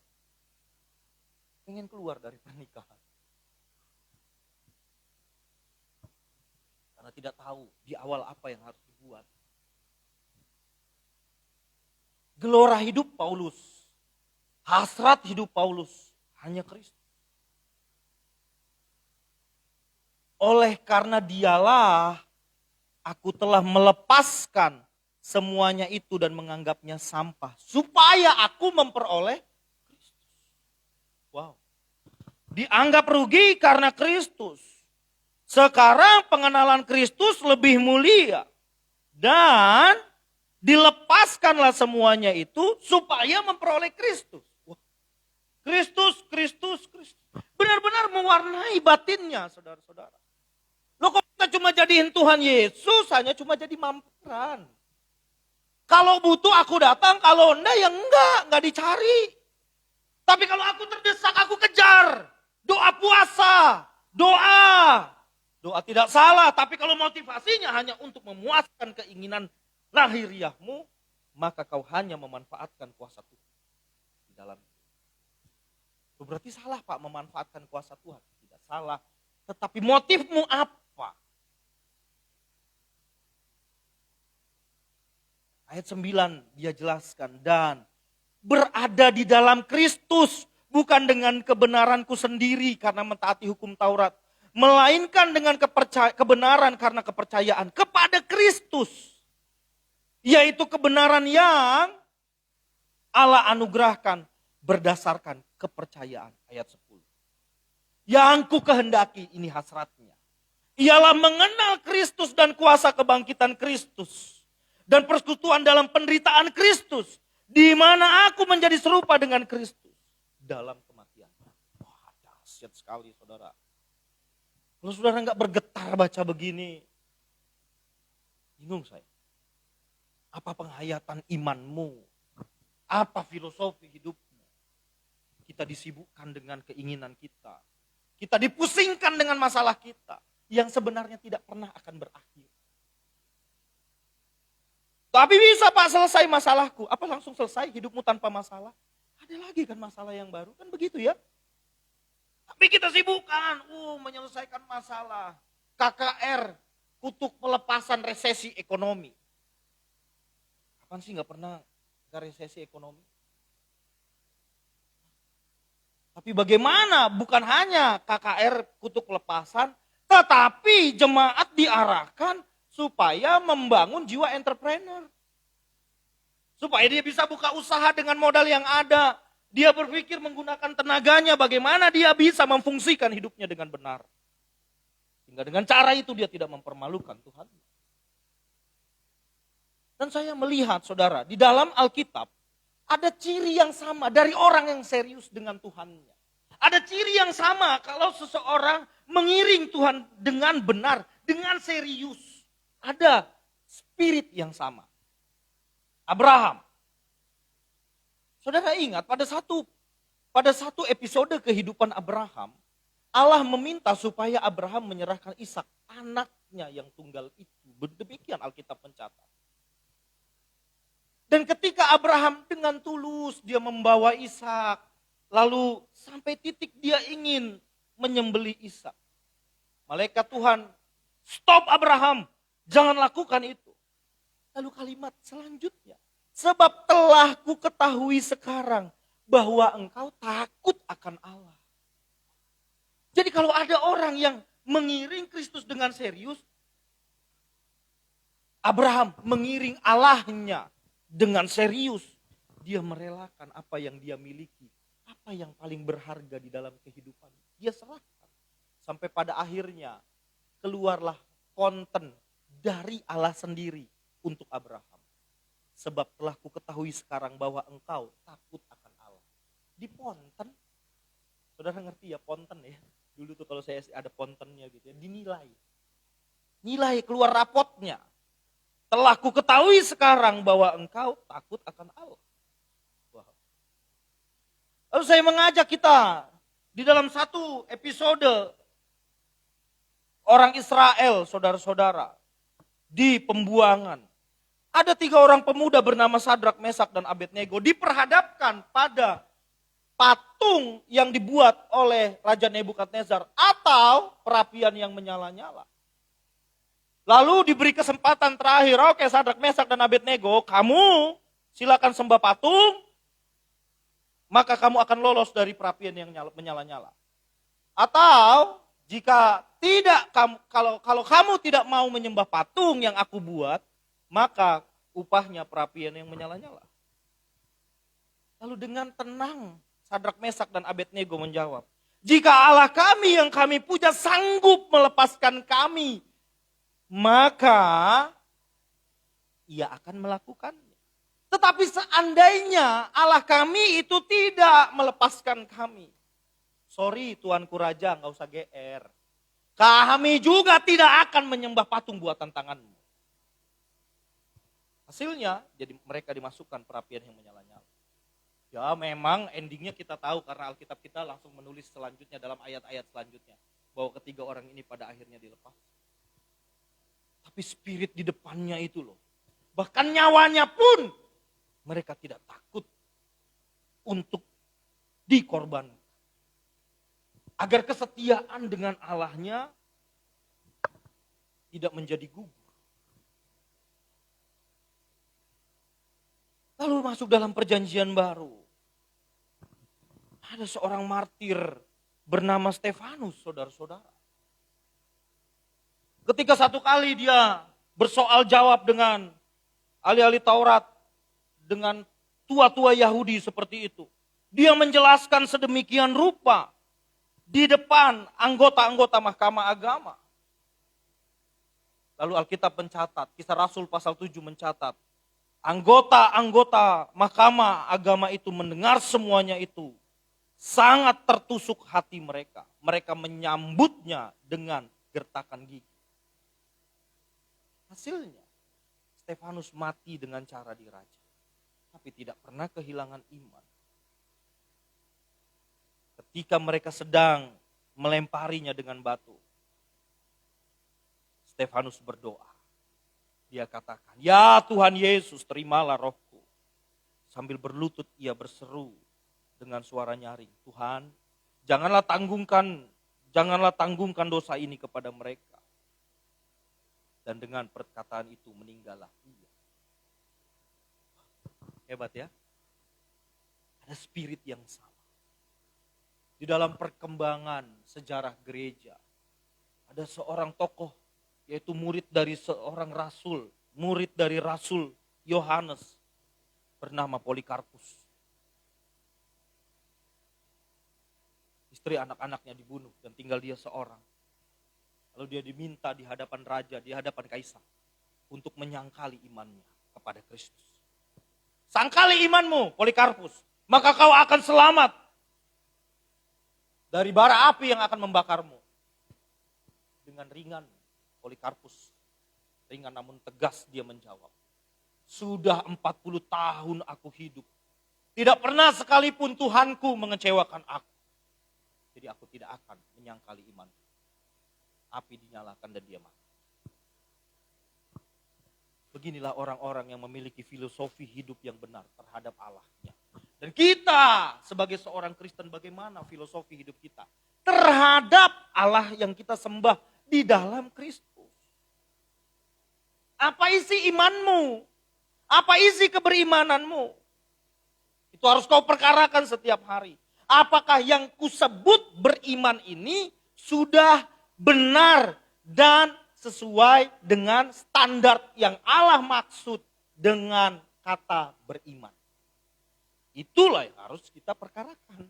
Ingin keluar dari pernikahan. Karena tidak tahu di awal apa yang harus dibuat. Gelora hidup Paulus, hasrat hidup Paulus hanya Kristus. Oleh karena dialah aku telah melepaskan semuanya itu dan menganggapnya sampah. Supaya aku memperoleh Kristus. Wow. Dianggap rugi karena Kristus. Sekarang pengenalan Kristus lebih mulia. Dan dilepaskanlah semuanya itu supaya memperoleh Kristus. Kristus, Kristus, Kristus. Benar-benar mewarnai batinnya, saudara-saudara. Loh, kok kita cuma jadiin Tuhan Yesus, hanya cuma jadi mampuran. Kalau butuh aku datang, kalau enggak ya enggak dicari. Tapi kalau aku terdesak, aku kejar. Doa puasa, doa. Doa tidak salah, tapi kalau motivasinya hanya untuk memuaskan keinginan lahiriahmu, maka kau hanya memanfaatkan kuasa Tuhan di dalam. Itu berarti salah, Pak, memanfaatkan kuasa Tuhan. Tidak salah, tetapi motifmu apa? Ayat 9 dia jelaskan, dan berada di dalam Kristus, bukan dengan kebenaranku sendiri karena mentaati hukum Taurat, melainkan dengan kebenaran karena kepercayaan kepada Kristus. Yaitu kebenaran yang Allah anugerahkan berdasarkan kepercayaan. Ayat 10. Yang ku kehendaki, ini hasratnya, ialah mengenal Kristus dan kuasa kebangkitan Kristus. Dan persekutuan dalam penderitaan Kristus. Di mana aku menjadi serupa dengan Kristus dalam kematian. Wah, dahsyat sekali, saudara. Kalau saudara nggak bergetar baca begini, bingung saya. Apa penghayatan imanmu? Apa filosofi hidupmu? Kita disibukkan dengan keinginan kita. Kita dipusingkan dengan masalah kita. Yang sebenarnya tidak pernah akan berakhir. Tapi bisa, Pak, selesai masalahku. Apa langsung selesai hidupmu tanpa masalah? Ada lagi kan masalah yang baru, kan begitu ya? Tapi kita sibukkan, menyelesaikan masalah. KKR, kutuk pelepasan resesi ekonomi. Kapan sih nggak pernah ke resesi ekonomi? Tapi bagaimana bukan hanya KKR kutuk pelepasan, tetapi jemaat diarahkan supaya membangun jiwa entrepreneur. Supaya dia bisa buka usaha dengan modal yang ada. Dia berpikir menggunakan tenaganya bagaimana dia bisa memfungsikan hidupnya dengan benar. Sehingga dengan cara itu dia tidak mempermalukan Tuhan. Dan saya melihat saudara, di dalam Alkitab ada ciri yang sama dari orang yang serius dengan Tuhannya. Ada ciri yang sama kalau seseorang mengiring Tuhan dengan benar, dengan serius. Ada spirit yang sama. Abraham. Saudara ingat pada satu episode kehidupan Abraham, Allah meminta supaya Abraham menyerahkan Ishak, anaknya yang tunggal itu. Demikian Alkitab mencatat. Dan ketika Abraham dengan tulus dia membawa Ishak, lalu sampai titik dia ingin menyembelih Ishak. Malaikat Tuhan, stop Abraham, jangan lakukan itu. Lalu kalimat selanjutnya, sebab telah ku ketahui sekarang bahwa engkau takut akan Allah. Jadi kalau ada orang yang mengiring Kristus dengan serius, Abraham mengiring Allahnya dengan serius. Dia merelakan apa yang dia miliki, apa yang paling berharga di dalam kehidupan. Dia serahkan. Sampai pada akhirnya keluarlah konten dari Allah sendiri untuk Abraham. Sebab telah ku ketahui sekarang bahwa engkau takut akan Allah. Di ponten, saudara ngerti ya ponten ya. Dulu tuh kalau saya ada pontennya gitu ya, dinilai. Nilai keluar rapotnya. Telah ku ketahui sekarang bahwa engkau takut akan Allah. Wow. Lalu saya mengajak kita di dalam satu episode orang Israel, saudara-saudara, di pembuangan. Ada 3 orang pemuda bernama Sadrak, Mesak, dan Abednego diperhadapkan pada patung yang dibuat oleh Raja Nebukadnezar atau perapian yang menyala-nyala. Lalu diberi kesempatan terakhir, oke Sadrak, Mesak, dan Abednego, kamu silakan sembah patung, maka kamu akan lolos dari perapian yang menyala-nyala. Atau jika tidak, kalau kamu tidak mau menyembah patung yang aku buat, maka upahnya perapian yang menyala-nyala. Lalu dengan tenang Sadrak, Mesak, dan Abednego menjawab, jika Allah kami yang kami puja sanggup melepaskan kami, maka ia akan melakukannya. Tetapi seandainya Allah kami itu tidak melepaskan kami, sorry Tuanku Raja, gak usah GR. Kami juga tidak akan menyembah patung buatan tanganmu. Hasilnya, jadi mereka dimasukkan perapian yang menyala-nyala. Ya memang endingnya kita tahu karena Alkitab kita langsung menulis selanjutnya dalam ayat-ayat selanjutnya. Bahwa ketiga orang ini pada akhirnya dilepas. Tapi spirit di depannya itu loh. Bahkan nyawanya pun mereka tidak takut untuk dikorbankan. Agar kesetiaan dengan Allahnya tidak menjadi gugur. Lalu masuk dalam perjanjian baru. Ada seorang martir bernama Stefanus, saudara-saudara. Ketika satu kali dia bersoal jawab dengan ahli-ahli Taurat, dengan tua-tua Yahudi seperti itu. Dia menjelaskan sedemikian rupa di depan anggota-anggota mahkamah agama. Lalu Alkitab mencatat, Kisah Rasul pasal 7 mencatat, anggota-anggota mahkamah agama itu mendengar semuanya itu. Sangat tertusuk hati mereka. Mereka menyambutnya dengan gertakan gigi. Hasilnya, Stefanus mati dengan cara dirajam. Tapi tidak pernah kehilangan iman. Ketika mereka sedang melemparinya dengan batu, Stefanus berdoa. Dia katakan, ya Tuhan Yesus, terimalah rohku. Sambil berlutut ia berseru dengan suara nyaring, Tuhan, janganlah tanggungkan dosa ini kepada mereka. Dan dengan perkataan itu meninggallah ia. Hebat ya. Ada spirit yang sama. Di dalam perkembangan sejarah gereja, ada seorang tokoh, yaitu murid dari seorang rasul, murid dari Rasul Yohanes. bernama Polikarpus. Istri anak-anaknya dibunuh dan tinggal dia seorang. Lalu dia diminta di hadapan raja, di hadapan kaisar untuk menyangkali imannya kepada Kristus. Sangkali imanmu, Polikarpus, maka kau akan selamat dari bara api yang akan membakarmu. Dengan ringan, Polikarpus ringan namun tegas dia menjawab, sudah 40 tahun aku hidup, tidak pernah sekalipun Tuhanku mengecewakan aku. Jadi aku tidak akan menyangkali iman. Api dinyalakan dan dia mati. Beginilah orang-orang yang memiliki filosofi hidup yang benar terhadap Allahnya. Dan kita sebagai seorang Kristen, bagaimana filosofi hidup kita terhadap Allah yang kita sembah di dalam Kristus? Apa isi imanmu? Apa isi keberimananmu? Itu harus kau perkarakan setiap hari. Apakah yang kusebut beriman ini sudah benar dan sesuai dengan standar yang Allah maksud dengan kata beriman? Itulah yang harus kita perkarakan.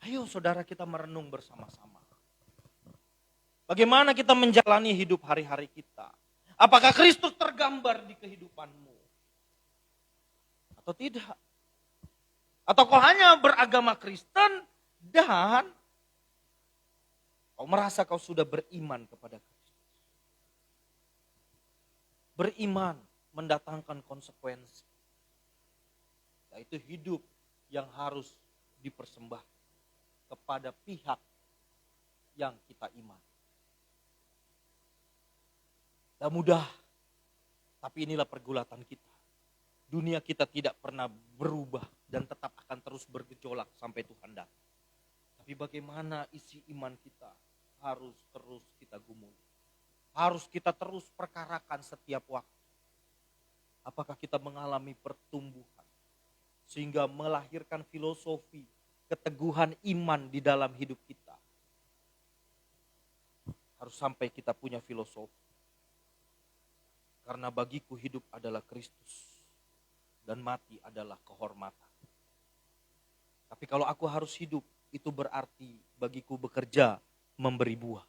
Ayo saudara, kita merenung bersama-sama. Bagaimana kita menjalani hidup hari-hari kita? Apakah Kristus tergambar di kehidupanmu? Atau tidak? Atau kau hanya beragama Kristen dan kau merasa kau sudah beriman kepada Kristus? Beriman mendatangkan konsekuensi. Yaitu hidup yang harus dipersembahkan kepada pihak yang kita iman. Tidak mudah, tapi inilah pergulatan kita. Dunia kita tidak pernah berubah dan tetap akan terus bergejolak sampai Tuhan datang. Tapi bagaimana isi iman kita harus terus kita gumuli. Harus kita terus perkarakan setiap waktu. Apakah kita mengalami pertumbuhan sehingga melahirkan filosofi keteguhan iman di dalam hidup kita. Harus sampai kita punya filosofi. Karena bagiku hidup adalah Kristus dan mati adalah kehormatan. Tapi kalau aku harus hidup, itu berarti bagiku bekerja memberi buah.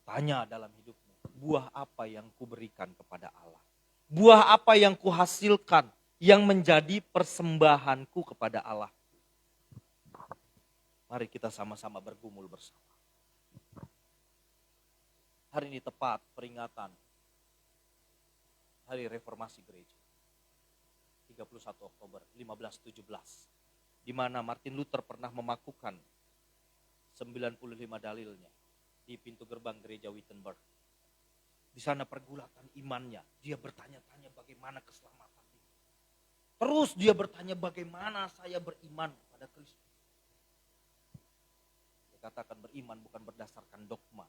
Tanya dalam hidupmu, buah apa yang kuberikan kepada Allah? Buah apa yang kuhasilkan yang menjadi persembahanku kepada Allah? Mari kita sama-sama bergumul bersama. Hari ini tepat peringatan Hari Reformasi Gereja. 31 Oktober 1517. Di mana Martin Luther pernah memakukan 95 dalilnya di pintu gerbang gereja Wittenberg. Di sana pergulatan imannya. Dia bertanya-tanya bagaimana keselamatan itu. Terus dia bertanya bagaimana saya beriman kepada Kristus. Dia katakan beriman bukan berdasarkan dogma.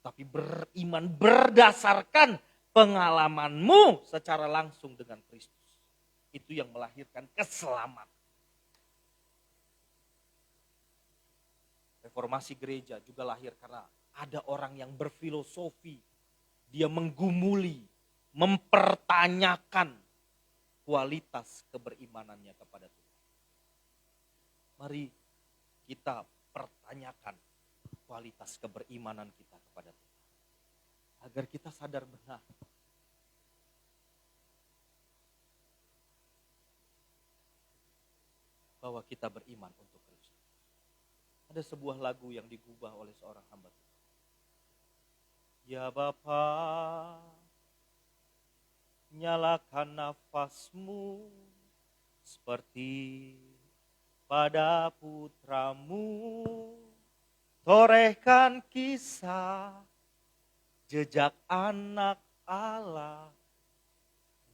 Tapi beriman berdasarkan pengalamanmu secara langsung dengan Kristus. Itu yang melahirkan keselamatan. Reformasi gereja juga lahir karena ada orang yang berfilosofi. Dia menggumuli, mempertanyakan kualitas keberimanannya kepada Tuhan. Mari kita pertanyakan kualitas keberimanan kita kepada Tuhan. Agar kita sadar benar bahwa kita beriman untuk Kristus. Ada sebuah lagu yang digubah oleh seorang hamba Tuhan. Ya Bapa, nyalakan nafasmu seperti pada putramu, torehkan kisah jejak anak Allah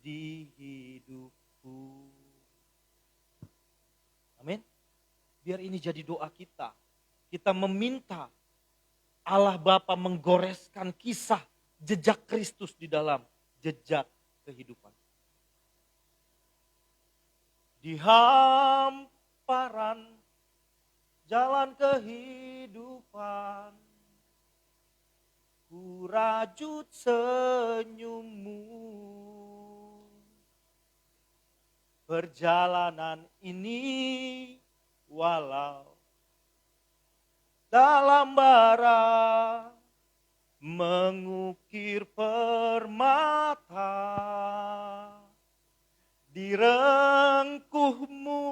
di hidupku. Amin. Biar ini jadi doa kita. Kita meminta Allah Bapa menggoreskan kisah jejak Kristus di dalam jejak kehidupan. Di hamparan jalan kehidupan, ku rajut senyummu, perjalanan ini, walau dalam bara mengukir permata, di rengkuhmu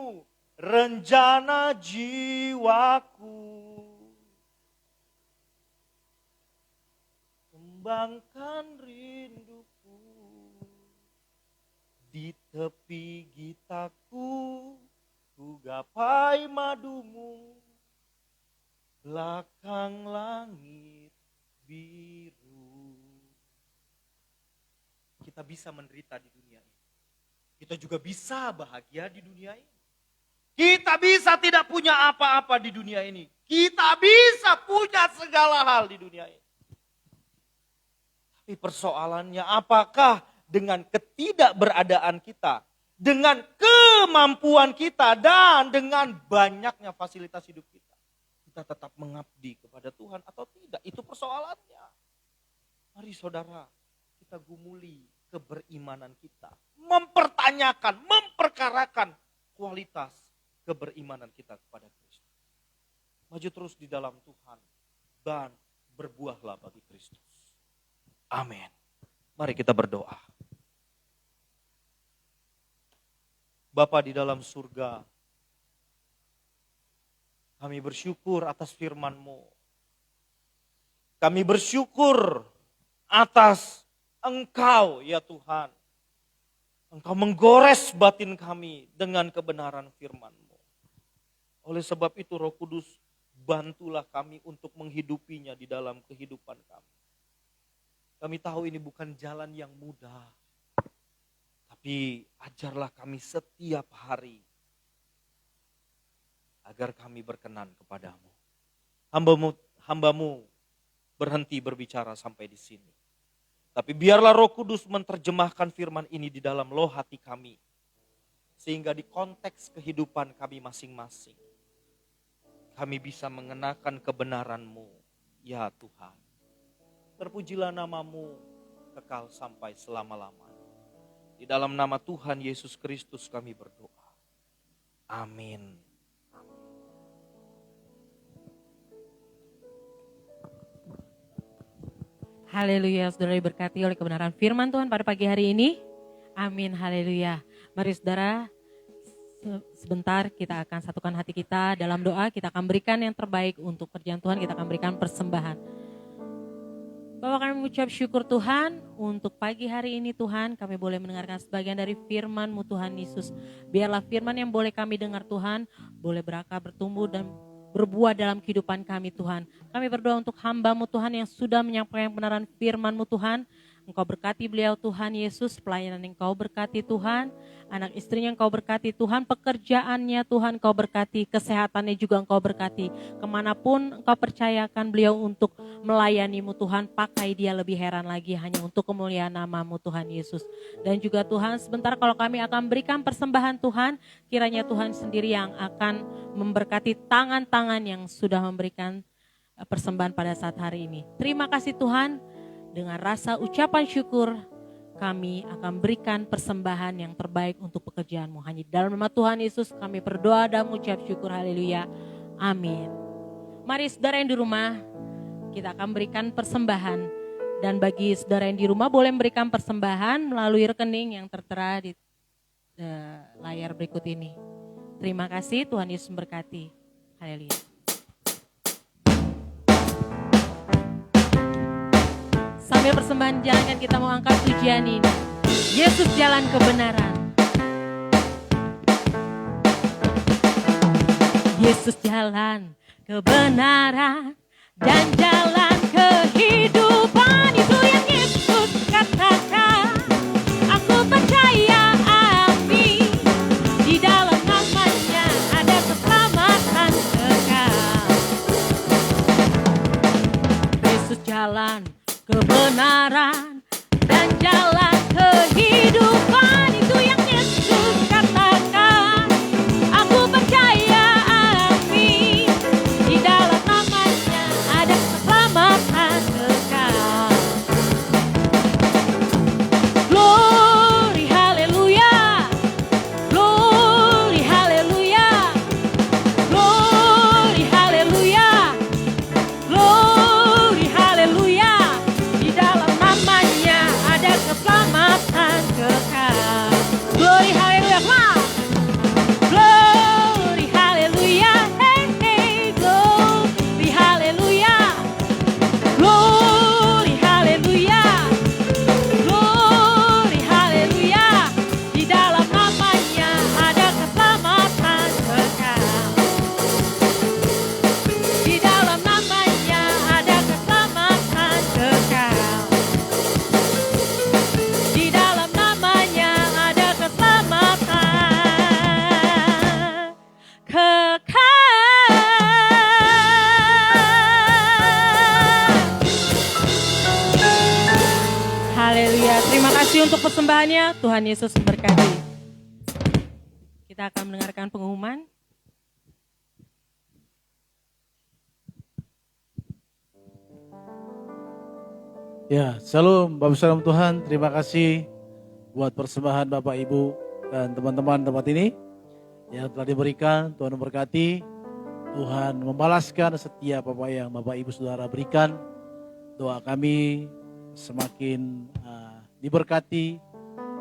rencana jiwaku, kembangkan rinduku di tepi gitaku, ku gapai madumu belakang langit biru. Kita bisa menderita di dunia ini, kita juga bisa bahagia di dunia ini. Kita bisa tidak punya apa-apa di dunia ini, kita bisa punya segala hal di dunia ini. Tapi persoalannya, apakah dengan ketidakberadaan kita, dengan kemampuan kita, dan dengan banyaknya fasilitas hidup kita, kita tetap mengabdi kepada Tuhan atau tidak? Itu persoalannya. Mari saudara, kita gumuli keberimanan kita, mempertanyakan, memperkarakan kualitas keberimanan kita kepada Kristus. Maju terus di dalam Tuhan dan berbuahlah bagi Kristus. Amin. Mari kita berdoa. Bapa di dalam surga, kami bersyukur atas firman-Mu. Kami bersyukur atas Engkau ya Tuhan. Engkau menggores batin kami dengan kebenaran firman-Mu. Oleh sebab itu Roh Kudus, bantulah kami untuk menghidupinya di dalam kehidupan kami. Kami tahu ini bukan jalan yang mudah, tapi ajarlah kami setiap hari agar kami berkenan kepadamu. Hambamu berhenti berbicara sampai di sini. Tapi biarlah Roh Kudus menerjemahkan firman ini di dalam loh hati kami, sehingga di konteks kehidupan kami masing-masing, kami bisa mengenakan kebenaran-Mu, ya Tuhan. Terpujilah nama-Mu kekal sampai selama-lamanya. Di dalam nama Tuhan Yesus Kristus kami berdoa. Amin.
Haleluya, saudara diberkati oleh kebenaran firman Tuhan pada pagi hari ini. Amin, haleluya. Mari saudara, sebentar kita akan satukan hati kita dalam doa. Kita akan berikan yang terbaik untuk kerjaan Tuhan, kita akan berikan persembahan. Bapak, kami mengucap syukur Tuhan untuk pagi hari ini Tuhan. Kami boleh mendengarkan sebagian dari firman-Mu Tuhan Yesus. Biarlah firman yang boleh kami dengar Tuhan, boleh berakar, bertumbuh dan berbuah dalam kehidupan kami Tuhan. Kami berdoa untuk hamba-Mu Tuhan yang sudah menyampaikan kebenaran firman-Mu Tuhan. Engkau berkati beliau Tuhan Yesus, pelayanan Engkau berkati Tuhan, anak istrinya Engkau berkati Tuhan, pekerjaannya Tuhan Engkau berkati, kesehatannya juga Engkau berkati. Kemanapun Engkau percayakan beliau untuk melayani-Mu Tuhan, pakai dia lebih heran lagi hanya untuk kemuliaan nama-Mu Tuhan Yesus. Dan juga Tuhan, sebentar kalau kami akan berikan persembahan Tuhan, kiranya Tuhan sendiri yang akan memberkati tangan-tangan yang sudah memberikan persembahan pada saat hari ini. Terima kasih Tuhan. Dengan rasa ucapan syukur, kami akan berikan persembahan yang terbaik untuk pekerjaan-Mu. Hanya dalam nama Tuhan Yesus kami berdoa dan mengucap syukur. Haleluya. Amin. Mari saudara yang di rumah, kita akan berikan persembahan. Dan bagi saudara yang di rumah boleh memberikan persembahan melalui rekening yang tertera di layar berikut ini. Terima kasih, Tuhan Yesus memberkati. Haleluya. Sambil persembahan jalankan, kita mau angkat pujian ini. Yesus jalan kebenaran. Yesus jalan kebenaran dan jalan kehidupan. Itu yang Yesus katakan. Aku percaya, amin. Di dalam namanya ada keselamatan kekal. Yesus jalan kebenaran dan jalan kehidupan. Itu yang Yesus katakan. Aku percaya, amin. Di dalam namanya ada keselamatan kekal. Glory, haleluya. Glory. kasih untuk persembahannya. Tuhan Yesus memberkati. Kita akan mendengarkan pengumuman.
Ya, salam Bapak Salam Tuhan. Terima kasih buat persembahan Bapak Ibu dan teman-teman tempat ini yang telah diberikan. Tuhan memberkati. Tuhan membalaskan setiap apa yang Bapak Ibu Saudara berikan. Doa kami semakin diberkati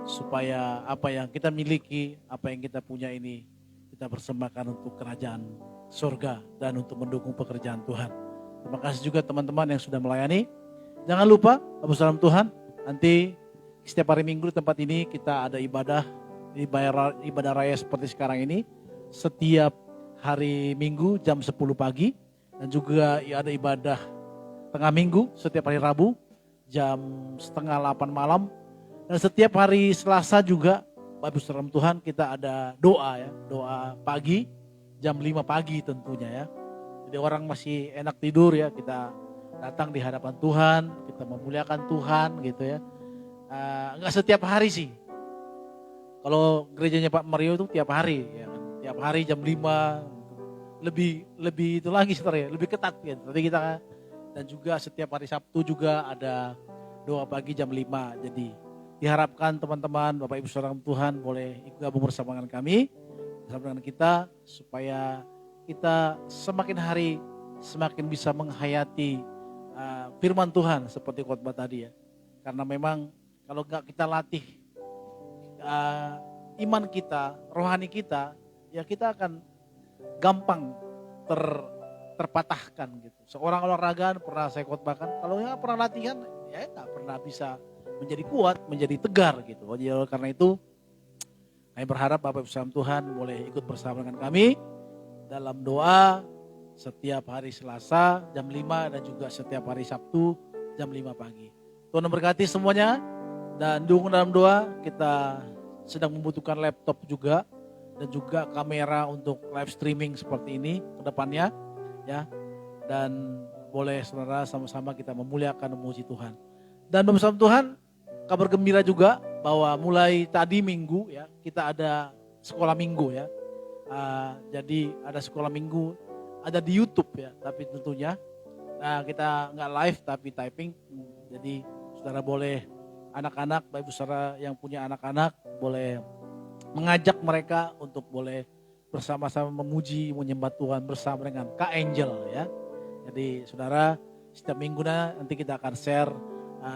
supaya apa yang kita miliki, apa yang kita punya ini kita persembahkan untuk kerajaan surga dan untuk mendukung pekerjaan Tuhan. Terima kasih juga teman-teman yang sudah melayani. Jangan lupa, Bapak Salam Tuhan, nanti setiap hari Minggu di tempat ini kita ada ibadah raya seperti sekarang ini. Setiap hari Minggu jam 10 pagi. Dan juga ada ibadah tengah minggu setiap hari Rabu jam 7:30 malam. Dan setiap hari Selasa juga, Bapak Salam Tuhan, kita ada doa ya. Doa pagi, jam 5 pagi tentunya ya. Jadi orang masih enak tidur ya, kita datang di hadapan Tuhan, kita memuliakan Tuhan gitu ya. Enggak setiap hari sih. Kalau gerejanya Pak Mario itu tiap hari ya kan. Tiap hari jam 5 lebih itu lagi sebenarnya, lebih ketat ya. Tapi kita dan juga setiap hari Sabtu juga ada doa pagi jam 5. Jadi diharapkan teman-teman, Bapak Ibu Saudara Tuhan boleh ikut gabung bersama dengan kami, bersama dengan kita supaya kita semakin hari semakin bisa menghayati firman Tuhan seperti khotbah tadi ya. Karena memang kalau nggak kita latih iman kita, rohani kita, ya kita akan gampang terpatahkan gitu. Seorang olahraga pernah saya khotbahkan, kalau nggak pernah latihan ya nggak pernah bisa menjadi kuat, menjadi tegar gitu. Jadi karena itu kami berharap Bapak Ibu Salam Tuhan boleh ikut bersama dengan kami dalam doa setiap hari Selasa jam 5 dan juga setiap hari Sabtu jam 5 pagi. Tuhan memberkati semuanya dan dukung dalam doa. Kita sedang membutuhkan laptop juga dan juga kamera untuk live streaming seperti ini ke depannya ya. Dan boleh saudara sama-sama kita memuliakan memuji Tuhan. Dan bersama Tuhan, kabar gembira juga bahwa mulai tadi Minggu ya kita ada sekolah Minggu ya. Jadi ada sekolah Minggu, ada di YouTube ya, tapi tentunya kita nggak live tapi typing. Jadi saudara boleh anak-anak, Bapak Ibu saudara yang punya anak-anak boleh mengajak mereka untuk boleh bersama-sama memuji, menyembah Tuhan bersama dengan Kak Angel ya. Jadi saudara setiap minggunya nanti kita akan share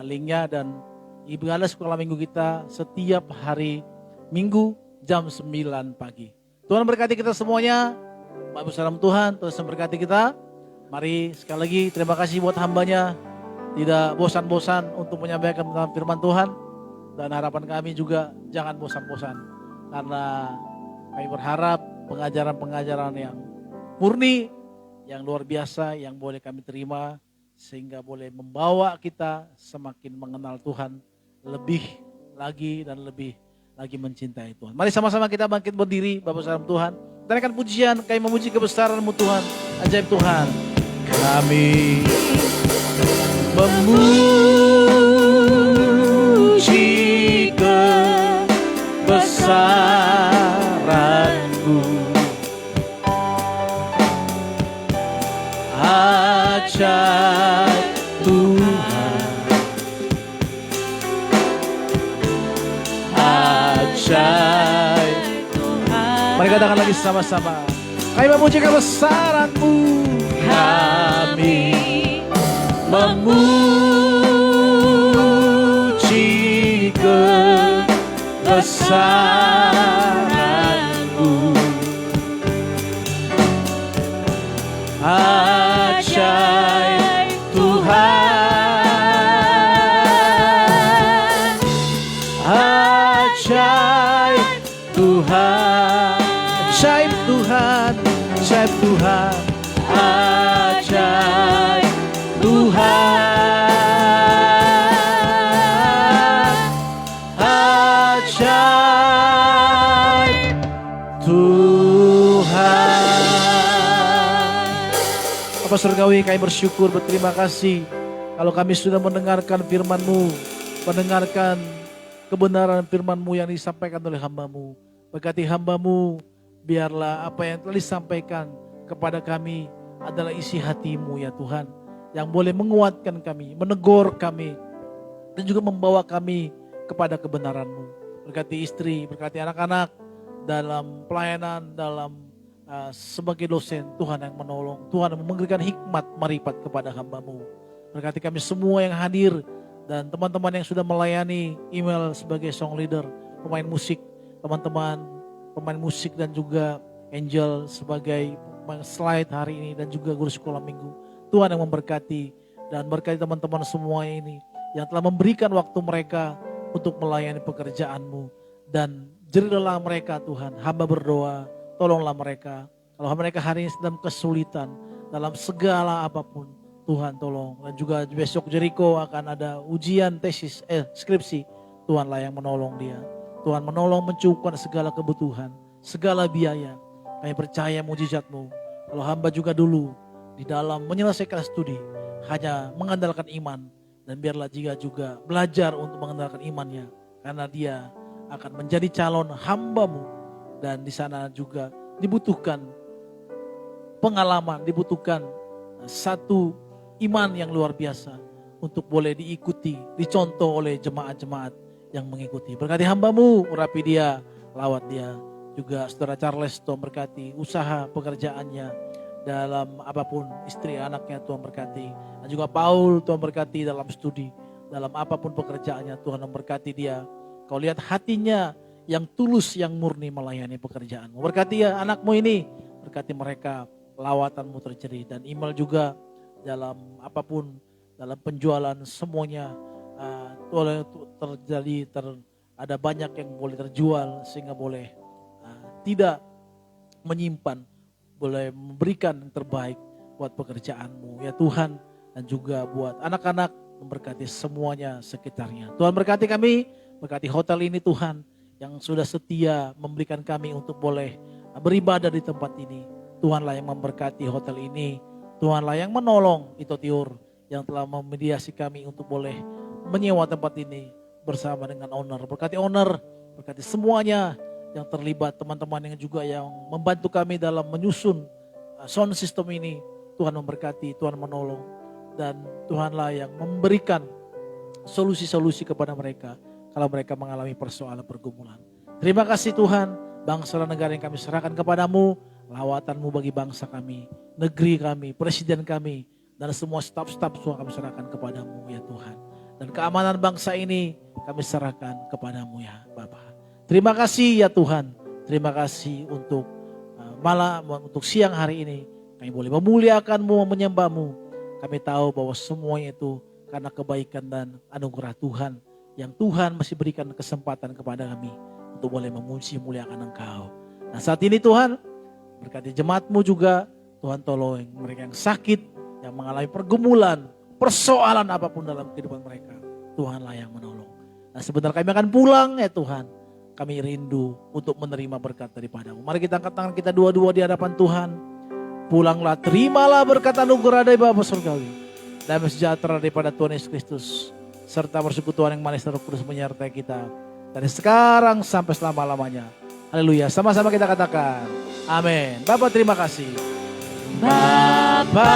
linknya dan ibadah sekolah minggu kita setiap hari Minggu jam 9 pagi. Tuhan berkati kita semuanya. Bapak Salam Tuhan, Tuhan memberkati kita. Mari sekali lagi terima kasih buat hambanya. Tidak bosan-bosan untuk menyampaikan tentang firman Tuhan. Dan harapan kami juga jangan bosan-bosan. Karena kami berharap pengajaran-pengajaran yang murni, yang luar biasa, yang boleh kami terima. Sehingga boleh membawa kita semakin mengenal Tuhan lebih lagi dan lebih lagi mencintai Tuhan. Mari sama-sama kita bangkit berdiri, Bapak Salam Tuhan. Dan akan pujian, kami memuji kebesaran-Mu Tuhan, ajaib Tuhan. Kami memuji kebesaran-Mu, ajaib Tuhan, ajaib. Mari katakan lagi sama-sama. Kami memuji kebesaran-Mu. Kami memuji kebesaran-Mu. Ajaib Tuhan. Ajaib Tuhan. Ajaib Tuhan, ajaib Tuhan, ajaib Tuhan, ajaib Tuhan. Bapak Surgawi, kami bersyukur, berterima kasih kalau kami sudah mendengarkan firman-Mu, mendengarkan kebenaran firman-Mu yang disampaikan oleh hamba-Mu. Berkati hamba-Mu, biarlah apa yang telah disampaikan kepada kami adalah isi hati-Mu ya Tuhan. Yang boleh menguatkan kami, menegur kami, dan juga membawa kami kepada kebenaran-Mu. Berkati istri, berkati anak-anak dalam pelayanan, dalam sebagai dosen, Tuhan yang menolong, Tuhan yang memberikan hikmat marifat kepada hamba-Mu. Berkati kami semua yang hadir dan teman-teman yang sudah melayani email sebagai song leader, pemain musik, teman-teman pemain musik dan juga Angel sebagai slide hari ini dan juga guru sekolah minggu. Tuhan yang memberkati dan berkati teman-teman semua ini yang telah memberikan waktu mereka untuk melayani pekerjaan-Mu. Dan jerilah mereka Tuhan, hamba berdoa, tolonglah mereka. Kalau mereka hari ini sedang kesulitan dalam segala apapun, Tuhan tolong. Dan juga besok Jericho akan ada ujian tesis, skripsi. Tuhanlah yang menolong dia. Tuhan menolong mencukupkan segala kebutuhan, segala biaya. Kami percaya mujizat-Mu. Kalau hamba juga dulu di dalam menyelesaikan studi hanya mengandalkan iman. Dan biarlah juga belajar untuk mengandalkan imannya. Karena dia akan menjadi calon hamba-Mu. Dan di sana juga dibutuhkan pengalaman, dibutuhkan satu iman yang luar biasa untuk boleh diikuti, dicontoh oleh jemaat-jemaat yang mengikuti. Berkati hamba-Mu, urapi dia, lawat dia. Juga saudara Charles, Tuhan berkati usaha pekerjaannya dalam apapun, istri anaknya Tuhan berkati. Dan juga Paul, Tuhan berkati dalam studi, dalam apapun pekerjaannya Tuhan memberkati dia. Kau lihat hatinya yang tulus, yang murni melayani pekerjaanmu. Berkati ya anakmu ini, berkati mereka, lawatanmu terjadi. Dan email juga dalam apapun, dalam penjualan semuanya terjadi, ada banyak yang boleh terjual sehingga boleh tidak menyimpan, boleh memberikan yang terbaik buat pekerjaanmu ya Tuhan. Dan juga buat anak-anak, memberkati semuanya sekitarnya. Tuhan berkati kami, berkati hotel ini Tuhan, yang sudah setia memberikan kami untuk boleh beribadah di tempat ini. Tuhanlah yang memberkati hotel ini. Tuhanlah yang menolong Ito Tiur yang telah memediasi kami untuk boleh menyewa tempat ini bersama dengan owner. Berkati owner, berkati semuanya yang terlibat, teman-teman yang juga yang membantu kami dalam menyusun sound system ini. Tuhan memberkati, Tuhan menolong. Dan Tuhanlah yang memberikan solusi-solusi kepada mereka kalau mereka mengalami persoalan pergumulan. Terima kasih Tuhan, bangsa dan negara yang kami serahkan kepadamu, lawatan-Mu bagi bangsa kami, negeri kami, presiden kami, dan semua staf-staf semua kami serahkan kepadamu ya Tuhan. Dan keamanan bangsa ini kami serahkan kepadamu ya Bapa. Terima kasih ya Tuhan, terima kasih untuk malam, untuk siang hari ini. Kami boleh memuliakan-Mu, menyembah-Mu. Kami tahu bahwa semuanya itu karena kebaikan dan anugerah Tuhan, yang Tuhan masih berikan kesempatan kepada kami untuk boleh memuji muliakan Engkau. Nah saat ini Tuhan, berkati jemaat-Mu juga, Tuhan tolong mereka yang sakit, yang mengalami pergumulan, persoalan apapun dalam kehidupan mereka. Tuhanlah yang menolong. Nah sebentar kami akan pulang ya Tuhan, kami rindu untuk menerima berkat daripada-Mu. Mari kita angkat tangan kita dua-dua di hadapan Tuhan. Pulanglah, terimalah berkat anugerah dari Bapa Surgawi. Damai sejahtera daripada Tuhan Yesus Kristus, serta persekutuan yang manis Roh Kudus menyertai kita dari sekarang sampai selama-lamanya. Haleluya, sama-sama kita katakan amin. Bapa terima kasih. Bapa